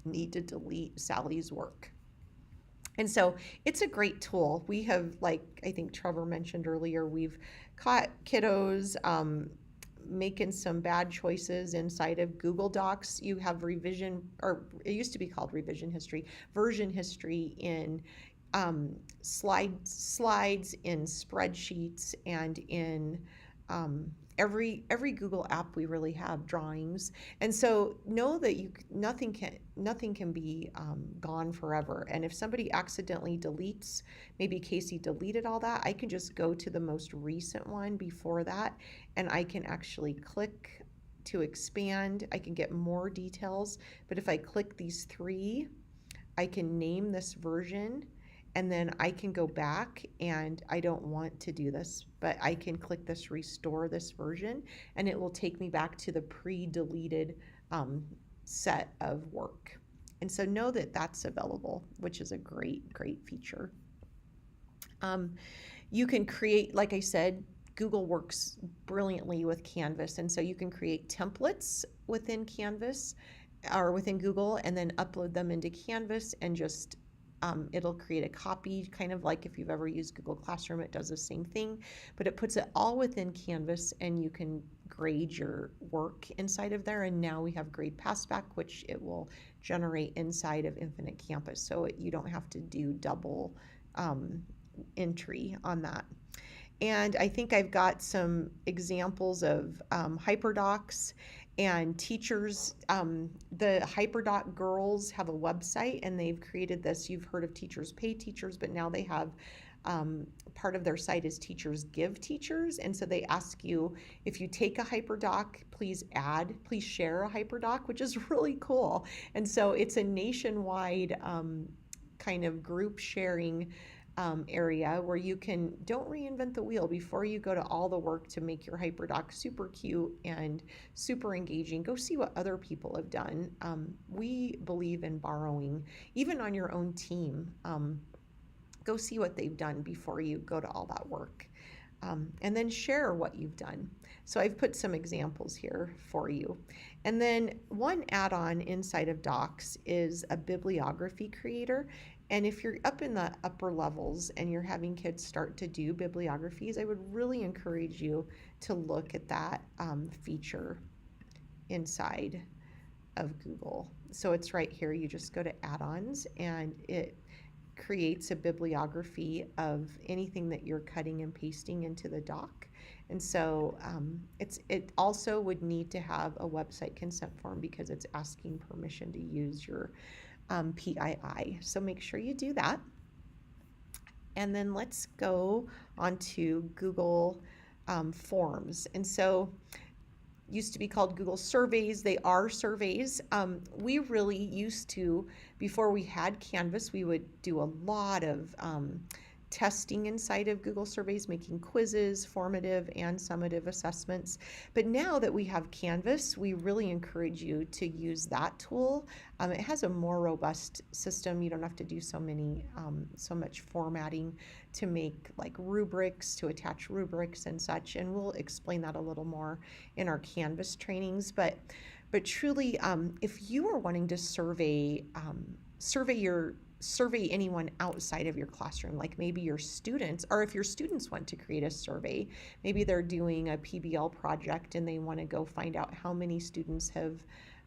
need to delete Sally's work? And so it's a great tool. We have, like I think Trevor mentioned earlier, we've caught kiddos making some bad choices inside of Google Docs. You have revision, or it used to be called revision history, version history in slides, in spreadsheets, and in every Google app. We really have drawings, and so know that nothing can be gone forever. And if somebody accidentally deletes, maybe Casey deleted all that, I can just go to the most recent one before that, and I can actually click to expand. I can get more details, but if I click these three, I can name this version. And then I can go back, and I don't want to do this, but I can click this restore this version, and it will take me back to the pre-deleted set of work. And so know that that's available, which is a great feature. You can create, like I said, Google works brilliantly with Canvas, and so you can create templates within Canvas or within Google, and then upload them into Canvas, and just it'll create a copy, kind of like if you've ever used Google Classroom, it does the same thing, but it puts it all within Canvas, and you can grade your work inside of there. And now we have Grade Passback, which it will generate inside of Infinite Campus, so you don't have to do double entry on that. And I think I've got some examples of HyperDocs and teachers. The HyperDoc girls have a website, and they've created this. You've heard of Teachers Pay Teachers, but now they have part of their site is Teachers Give Teachers. And so they ask you, if you take a HyperDoc, please share a HyperDoc, which is really cool. And so it's a nationwide kind of group sharing area where you don't reinvent the wheel. Before you go to all the work to make your HyperDoc super cute and super engaging, go see what other people have done. We believe in borrowing, even on your own team. Go see what they've done before you go to all that work. And then share what you've done. So I've put some examples here for you. And then one add-on inside of Docs is a bibliography creator. And if you're up in the upper levels and you're having kids start to do bibliographies, I would really encourage you to look at that feature inside of Google. So it's right here. You just go to add-ons, and it creates a bibliography of anything that you're cutting and pasting into the doc. And so it also would need to have a website consent form, because it's asking permission to use your PII. So make sure you do that. And then let's go on to Google Forms. And so used to be called Google Surveys. They are surveys. We really used to, before we had Canvas, we would do a lot of testing inside of Google Surveys, making quizzes, formative and summative assessments. But now that we have Canvas, we really encourage you to use that tool. It has a more robust system. You don't have to do so much formatting to make like rubrics, to attach rubrics and such. And we'll explain that a little more in our Canvas trainings. But truly, if you are wanting to survey anyone outside of your classroom, like maybe your students, or if your students want to create a survey, maybe they're doing a PBL project and they want to go find out how many students have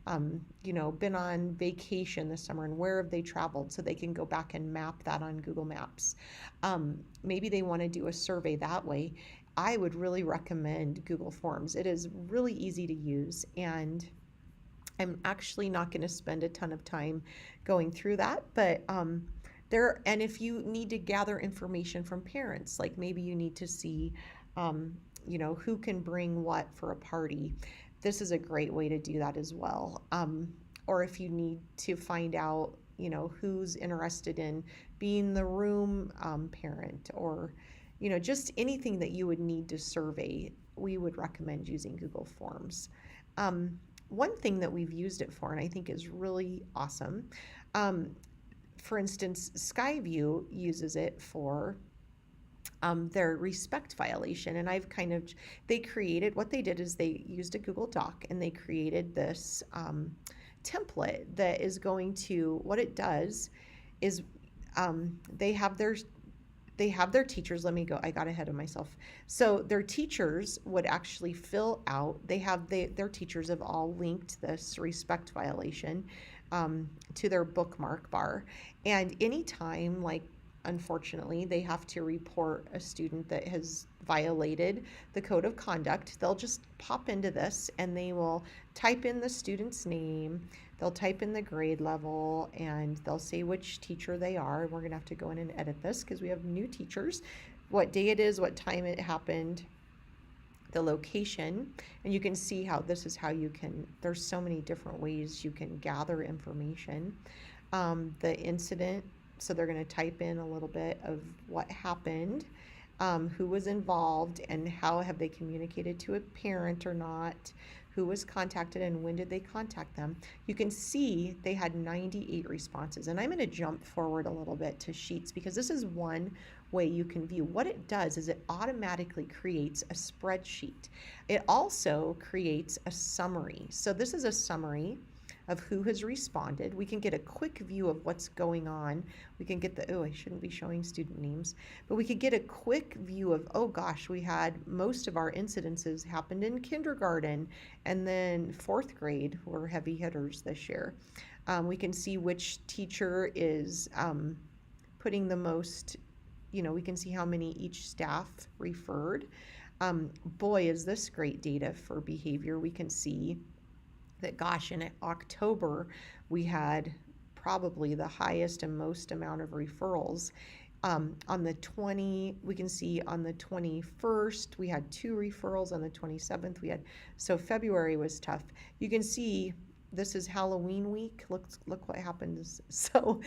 been on vacation this summer and where have they traveled, so they can go back and map that on Google Maps. Maybe they want to do a survey that way. I would really recommend Google Forms. It is really easy to use, and I'm actually not going to spend a ton of time going through that, but and if you need to gather information from parents, like maybe you need to see, who can bring what for a party, this is a great way to do that as well. Or if you need to find out, who's interested in being the room parent, or, just anything that you would need to survey, we would recommend using Google Forms. One thing that we've used it for, and I think is really awesome, for instance, Skyview uses it for their respect violation. And what they did is they used a Google Doc and they created this template that is what it does is they have their teachers. I got ahead of myself. So their teachers would actually fill out, their teachers have all linked this respect violation to their bookmark bar. And anytime, unfortunately, they have to report a student that has violated the code of conduct, they'll just pop into this and they will type in the student's name, they'll type in the grade level, and they'll say which teacher they are. We're going to have to go in and edit this because we have new teachers, what day it is, what time it happened, the location, and you can see how there's so many different ways you can gather information. The incident, so they're going to type in a little bit of what happened, who was involved, and how have they communicated to a parent or not, who was contacted and when did they contact them. You can see they had 98 responses, and I'm going to jump forward a little bit to Sheets because this is one way you can view. What it does is it automatically creates a spreadsheet. It also creates a summary. So this is a summary of who has responded. We can get a quick view of what's going on. We can get I shouldn't be showing student names, but we could get a quick view of, oh gosh, we had most of our incidences happened in kindergarten, and then fourth grade were heavy hitters this year. We can see which teacher is putting the most, we can see how many each staff referred. Boy, is this great data for behavior. We can see that, gosh, in October, we had probably the highest and most amount of referrals. We can see on the 21st, we had 2 referrals. On the 27th, so February was tough. You can see this is Halloween week. Look what happens. So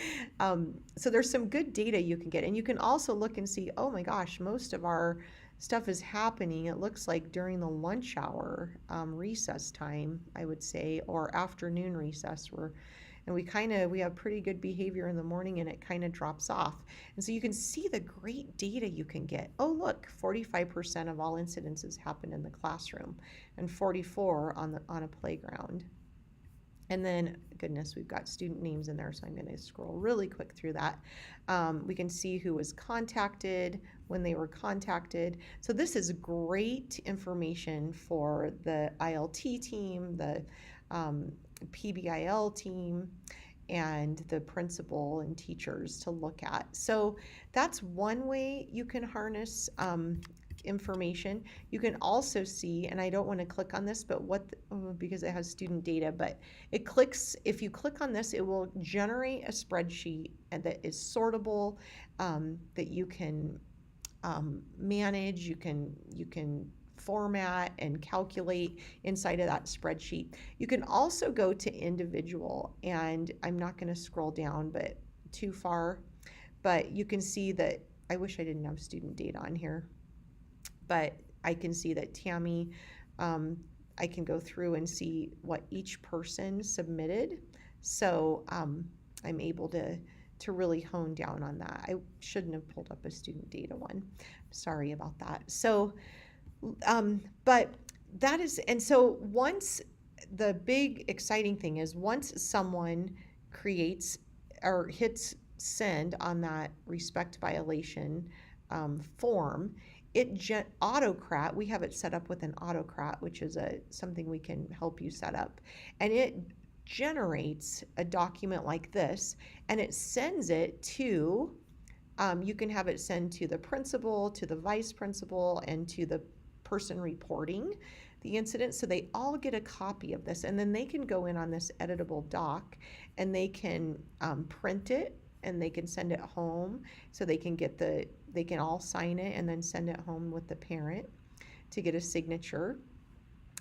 there's some good data you can get. And you can also look and see, oh my gosh, most of our stuff is happening, it looks like, during the lunch hour, recess time, I would say, or afternoon recess, and we have pretty good behavior in the morning, and it kind of drops off. And so you can see the great data you can get. Oh, look, 45% of all incidences happen in the classroom, and 44 on a playground. And then, goodness, we've got student names in there, so I'm going to scroll really quick through that. We can see who was contacted, when they were contacted. So this is great information for the ILT team, the PBIL team, and the principal and teachers to look at. So that's one way you can harness information. You can also see, and I don't want to click on this, but because it has student data, but if you click on this, it will generate a spreadsheet that is sortable, that you can manage, you can format and calculate inside of that spreadsheet. You can also go to individual, and I'm not going to scroll down but too far, but you can see that I wish I didn't have student data on here, but I can see that Tammy, I can go through and see what each person submitted. So I'm able to really hone down on that. I shouldn't have pulled up a student data one. Sorry about that. So, but that is, and so once the big exciting thing is once someone creates or hits send on that respect violation form, Autocrat, we have it set up with an Autocrat, which is something we can help you set up, and it generates a document like this, and it sends it to You can have it send to the principal, to the vice principal, and to the person reporting the incident, so they all get a copy of this, and then they can go in on this editable doc and they can print it and they can send it home, so they can all sign it and then send it home with the parent to get a signature.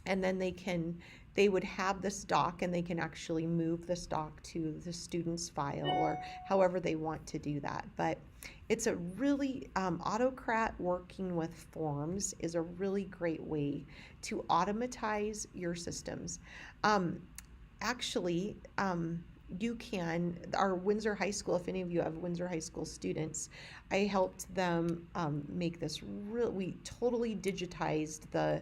And then they would have this doc and they can actually move this doc to the student's file or however they want to do that. But it's a really, Autocrat working with forms is a really great way to automatize your systems. Actually, our Windsor High School, if any of you have Windsor High School students, I helped them make this we totally digitized the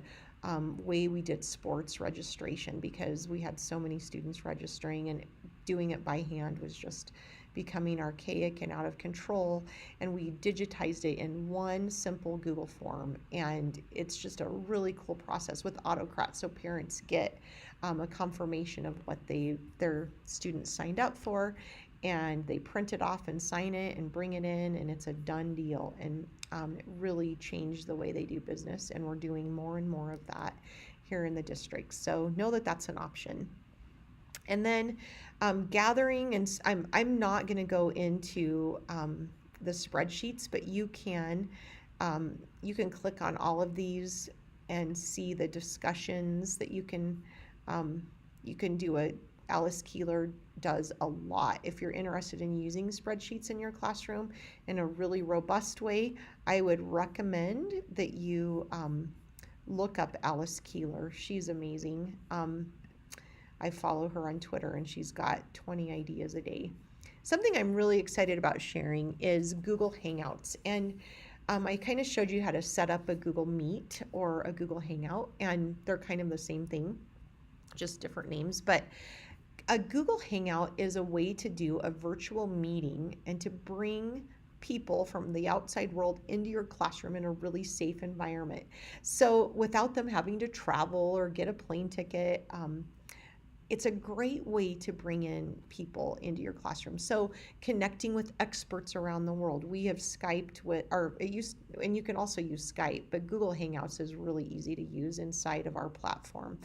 way we did sports registration, because we had so many students registering and doing it by hand was just becoming archaic and out of control. And we digitized it in one simple Google form, and it's just a really cool process with Autocrat, so parents get a confirmation of what their students signed up for, and they print it off and sign it and bring it in, and it's a done deal. And it really changed the way they do business, and we're doing more and more of that here in the district. So know that that's an option. And then gathering, and I'm not going to go into the spreadsheets, but you can click on all of these and see the discussions that you can do. Alice Keeler does a lot. If you're interested in using spreadsheets in your classroom in a really robust way, I would recommend that you look up Alice Keeler. She's amazing. I follow her on Twitter, and she's got 20 ideas a day. Something I'm really excited about sharing is Google Hangouts. And I kind of showed you how to set up a Google Meet or a Google Hangout, and they're kind of the same thing, just different names. But a Google Hangout is a way to do a virtual meeting and to bring people from the outside world into your classroom in a really safe environment. So without them having to travel or get a plane ticket, it's a great way to bring in people into your classroom. So connecting with experts around the world. We have Skyped with, and you can also use Skype, but Google Hangouts is really easy to use inside of our platform.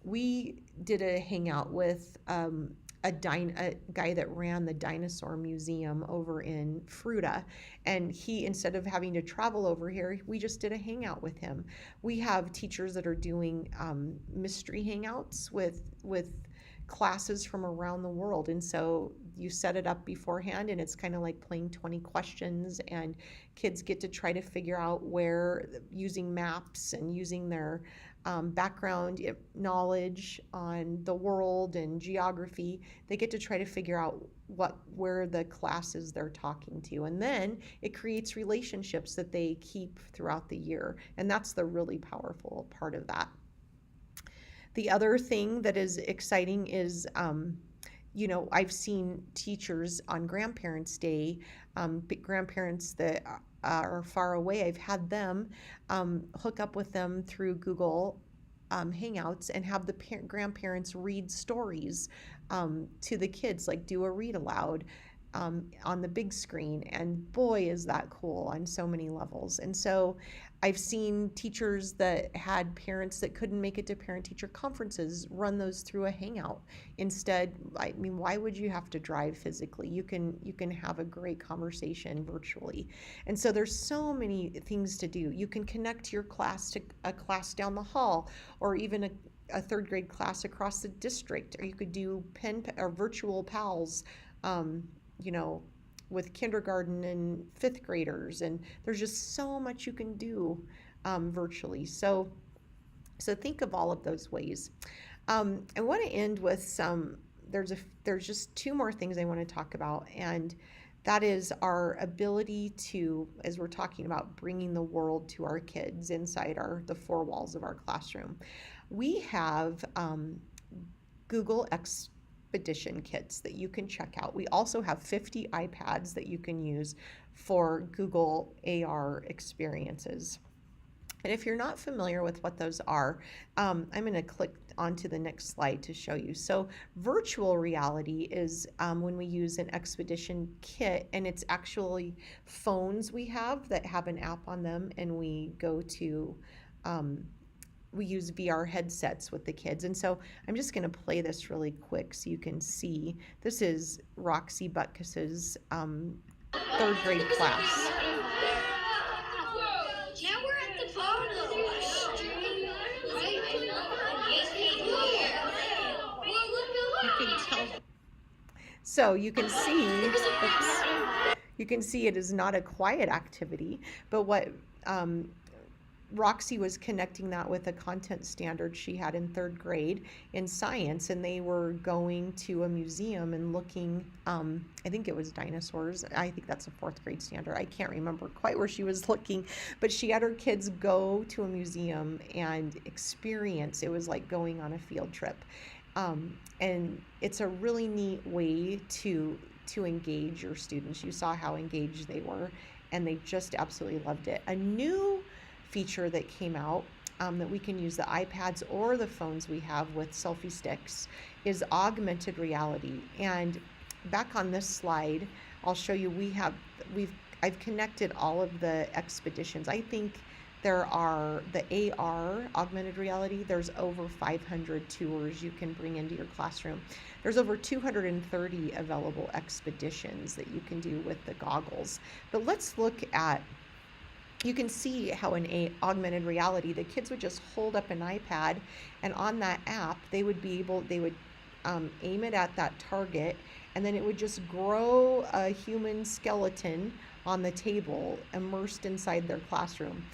We did a hangout with a guy that ran the dinosaur museum over in Fruita, and he, instead of having to travel over here, we just did a hangout with him. We have teachers that are doing mystery hangouts with classes from around the world, and so you set it up beforehand, and it's kind of like playing 20 questions, and kids get to try to figure out where, using maps and using their background knowledge on the world and geography, they get to try to figure out where the classes they're talking to, and then it creates relationships that they keep throughout the year, and that's the really powerful part of that. The other thing that is exciting is I've seen teachers on Grandparents' Day, grandparents that are far away, I've had them hook up with them through Google Hangouts and have the grandparents read stories to the kids, like do a read aloud on the big screen. And boy, is that cool on so many levels. And so I've seen teachers that had parents that couldn't make it to parent-teacher conferences run those through a Hangout. Instead, I mean, why would you have to drive physically? You can have a great conversation virtually. And so there's so many things to do. You can connect your class to a class down the hall, or even a third grade class across the district, or you could do or virtual pals, with kindergarten and fifth graders, and there's just so much you can do virtually. So think of all of those ways. I want to end with there's just two more things I want to talk about, and that is our ability to, as we're talking about bringing the world to our kids inside the four walls of our classroom. We have Google Expedition kits that you can check out. We also have 50 iPads that you can use for Google AR experiences. And if you're not familiar with what those are, I'm going to click onto the next slide to show you. So virtual reality is when we use an Expedition kit, and it's actually phones we have that have an app on them, and we go to we use VR headsets with the kids. And so I'm just going to play this really quick so you can see. This is Roxy Butkus's third grade class. Now we're at the photo. You can tell. So you can see, you can see it is not a quiet activity, but what Roxy was connecting that with a content standard she had in third grade in science, and they were going to a museum and looking, I think it was dinosaurs. I think that's a fourth grade standard. I can't remember quite where she was looking, but she had her kids go to a museum and experience. It was like going on a field trip. And it's a really neat way to engage your students. You saw how engaged they were, and they just absolutely loved it. A new feature that came out that we can use the iPads or the phones we have with selfie sticks is augmented reality. And back on this slide, I'll show you I've connected all of the expeditions. I think there are the AR, augmented reality, there's over 500 tours you can bring into your classroom. There's over 230 available expeditions that you can do with the goggles. But let's look at, you can see how in augmented reality, the kids would just hold up an iPad, and on that app, they would aim it at that target, and then it would just grow a human skeleton on the table immersed inside their classroom.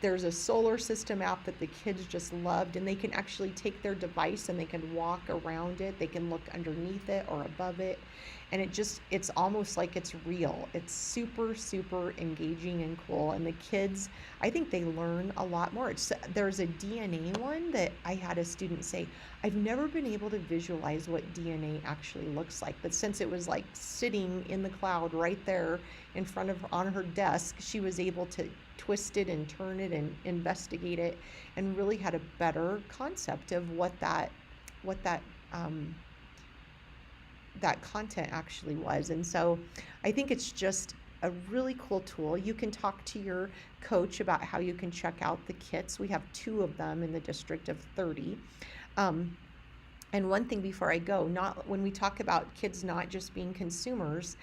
There's a solar system app that the kids just loved, and they can actually take their device and they can walk around it. They can look underneath it or above it, and it's almost like it's real. It's super, super engaging and cool. And the kids, I think they learn a lot more. There's a DNA one that I had a student say, I've never been able to visualize what DNA actually looks like, but since it was like sitting in the cloud right there in front of on her desk, she was able to twist it and turn it and investigate it, and really had a better concept of what that content actually was. And so I think it's just a really cool tool. You can talk to your coach about how you can check out the kits. We have 2 of them in the district of 30. And one thing before I go, when we talk about kids not just being consumers,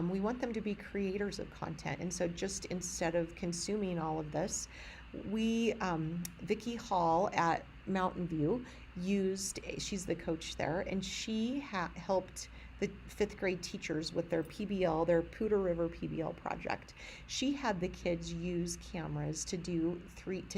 we want them to be creators of content. And so just instead of consuming all of this, Vicki Hall at Mountain View she's the coach there, and she helped the 5th grade teachers with their PBL, their Poudre River PBL project. She had the kids use cameras to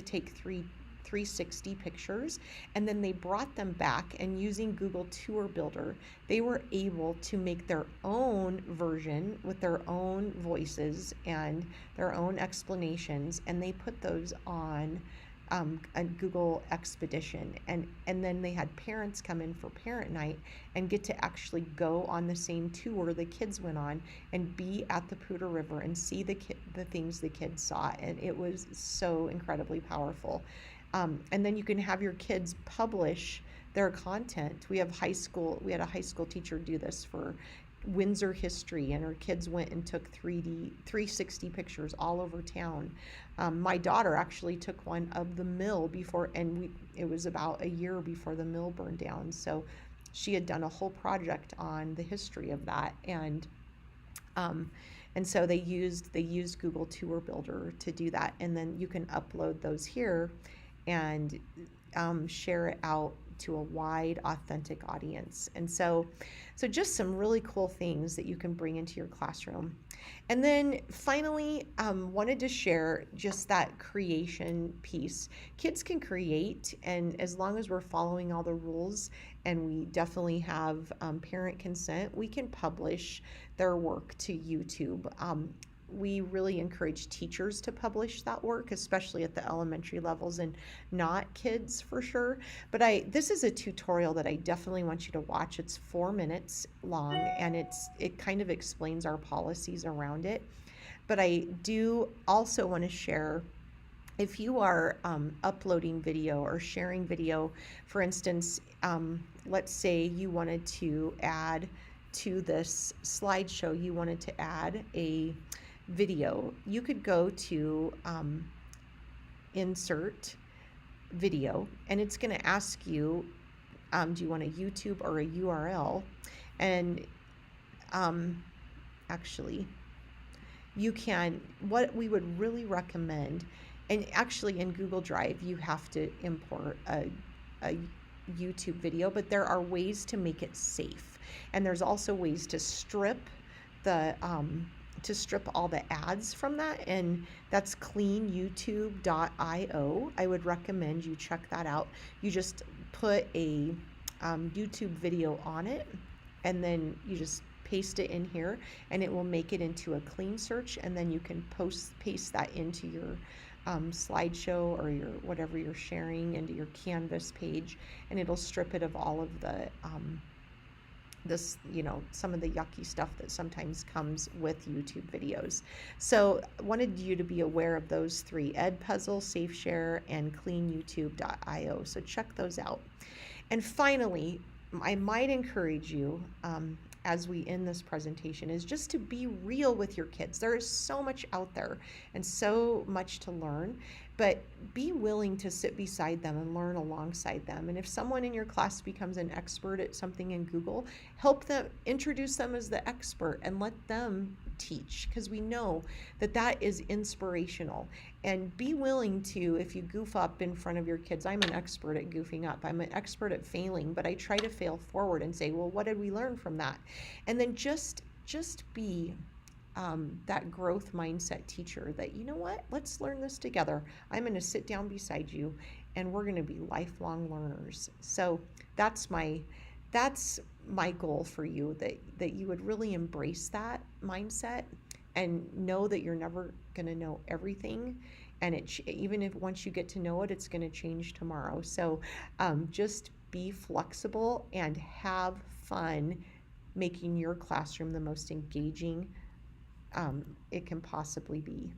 take 360 pictures, and then they brought them back, and using Google Tour Builder, they were able to make their own version with their own voices and their own explanations, and they put those on a Google Expedition, and then they had parents come in for parent night and get to actually go on the same tour the kids went on and be at the Poudre River and see the things the kids saw, and it was so incredibly powerful. And then you can have your kids publish their content. We had a high school teacher do this for Windsor history, and her kids went and took 360 pictures all over town. My daughter actually took one of the mill before, and it was about a year before the mill burned down. So she had done a whole project on the history of that, and so they used Google Tour Builder to do that, and then you can upload those here and share it out to a wide, authentic audience. And so just some really cool things that you can bring into your classroom. And then finally, wanted to share just that creation piece. Kids can create, and as long as we're following all the rules, and we definitely have parent consent, we can publish their work to YouTube. We really encourage teachers to publish that work, especially at the elementary levels, and not kids for sure. But this is a tutorial that I definitely want you to watch. It's 4 minutes long, and it kind of explains our policies around it. But I do also want to share if you are uploading video or sharing video, for instance, let's say you wanted to add to this slideshow, you wanted to add a video, you could go to insert video, and it's going to ask you, do you want a YouTube or a URL? And actually, you can, what we would really recommend, and actually in Google Drive, you have to import a YouTube video, but there are ways to make it safe. And there's also ways to strip the, all the ads from that, and that's cleanyoutube.io. I would recommend you check that out. You just put a YouTube video on it, and then you just paste it in here, and it will make it into a clean search, and then you can paste that into your slideshow or your whatever you're sharing into your Canvas page, and it'll strip it of all of the this, some of the yucky stuff that sometimes comes with YouTube videos. So I wanted you to be aware of those three: Edpuzzle, SafeShare, and cleanyoutube.io. So check those out. And finally, I might encourage you, as we end this presentation, is just to be real with your kids. There is so much out there and so much to learn, but be willing to sit beside them and learn alongside them. And if someone in your class becomes an expert at something in Google, help them, introduce them as the expert, and let them teach, because we know that that is inspirational. And be willing to, if you goof up in front of your kids, I'm an expert at goofing up, I'm an expert at failing, but I try to fail forward and say, well, what did we learn from that? And then just be that growth mindset teacher, that, you know what, let's learn this together. I'm going to sit down beside you, and we're going to be lifelong learners. So that's my goal for you, that you would really embrace that mindset and know that you're never going to know everything, and even if once you get to know it, it's going to change tomorrow. So just be flexible and have fun making your classroom the most engaging it can possibly be.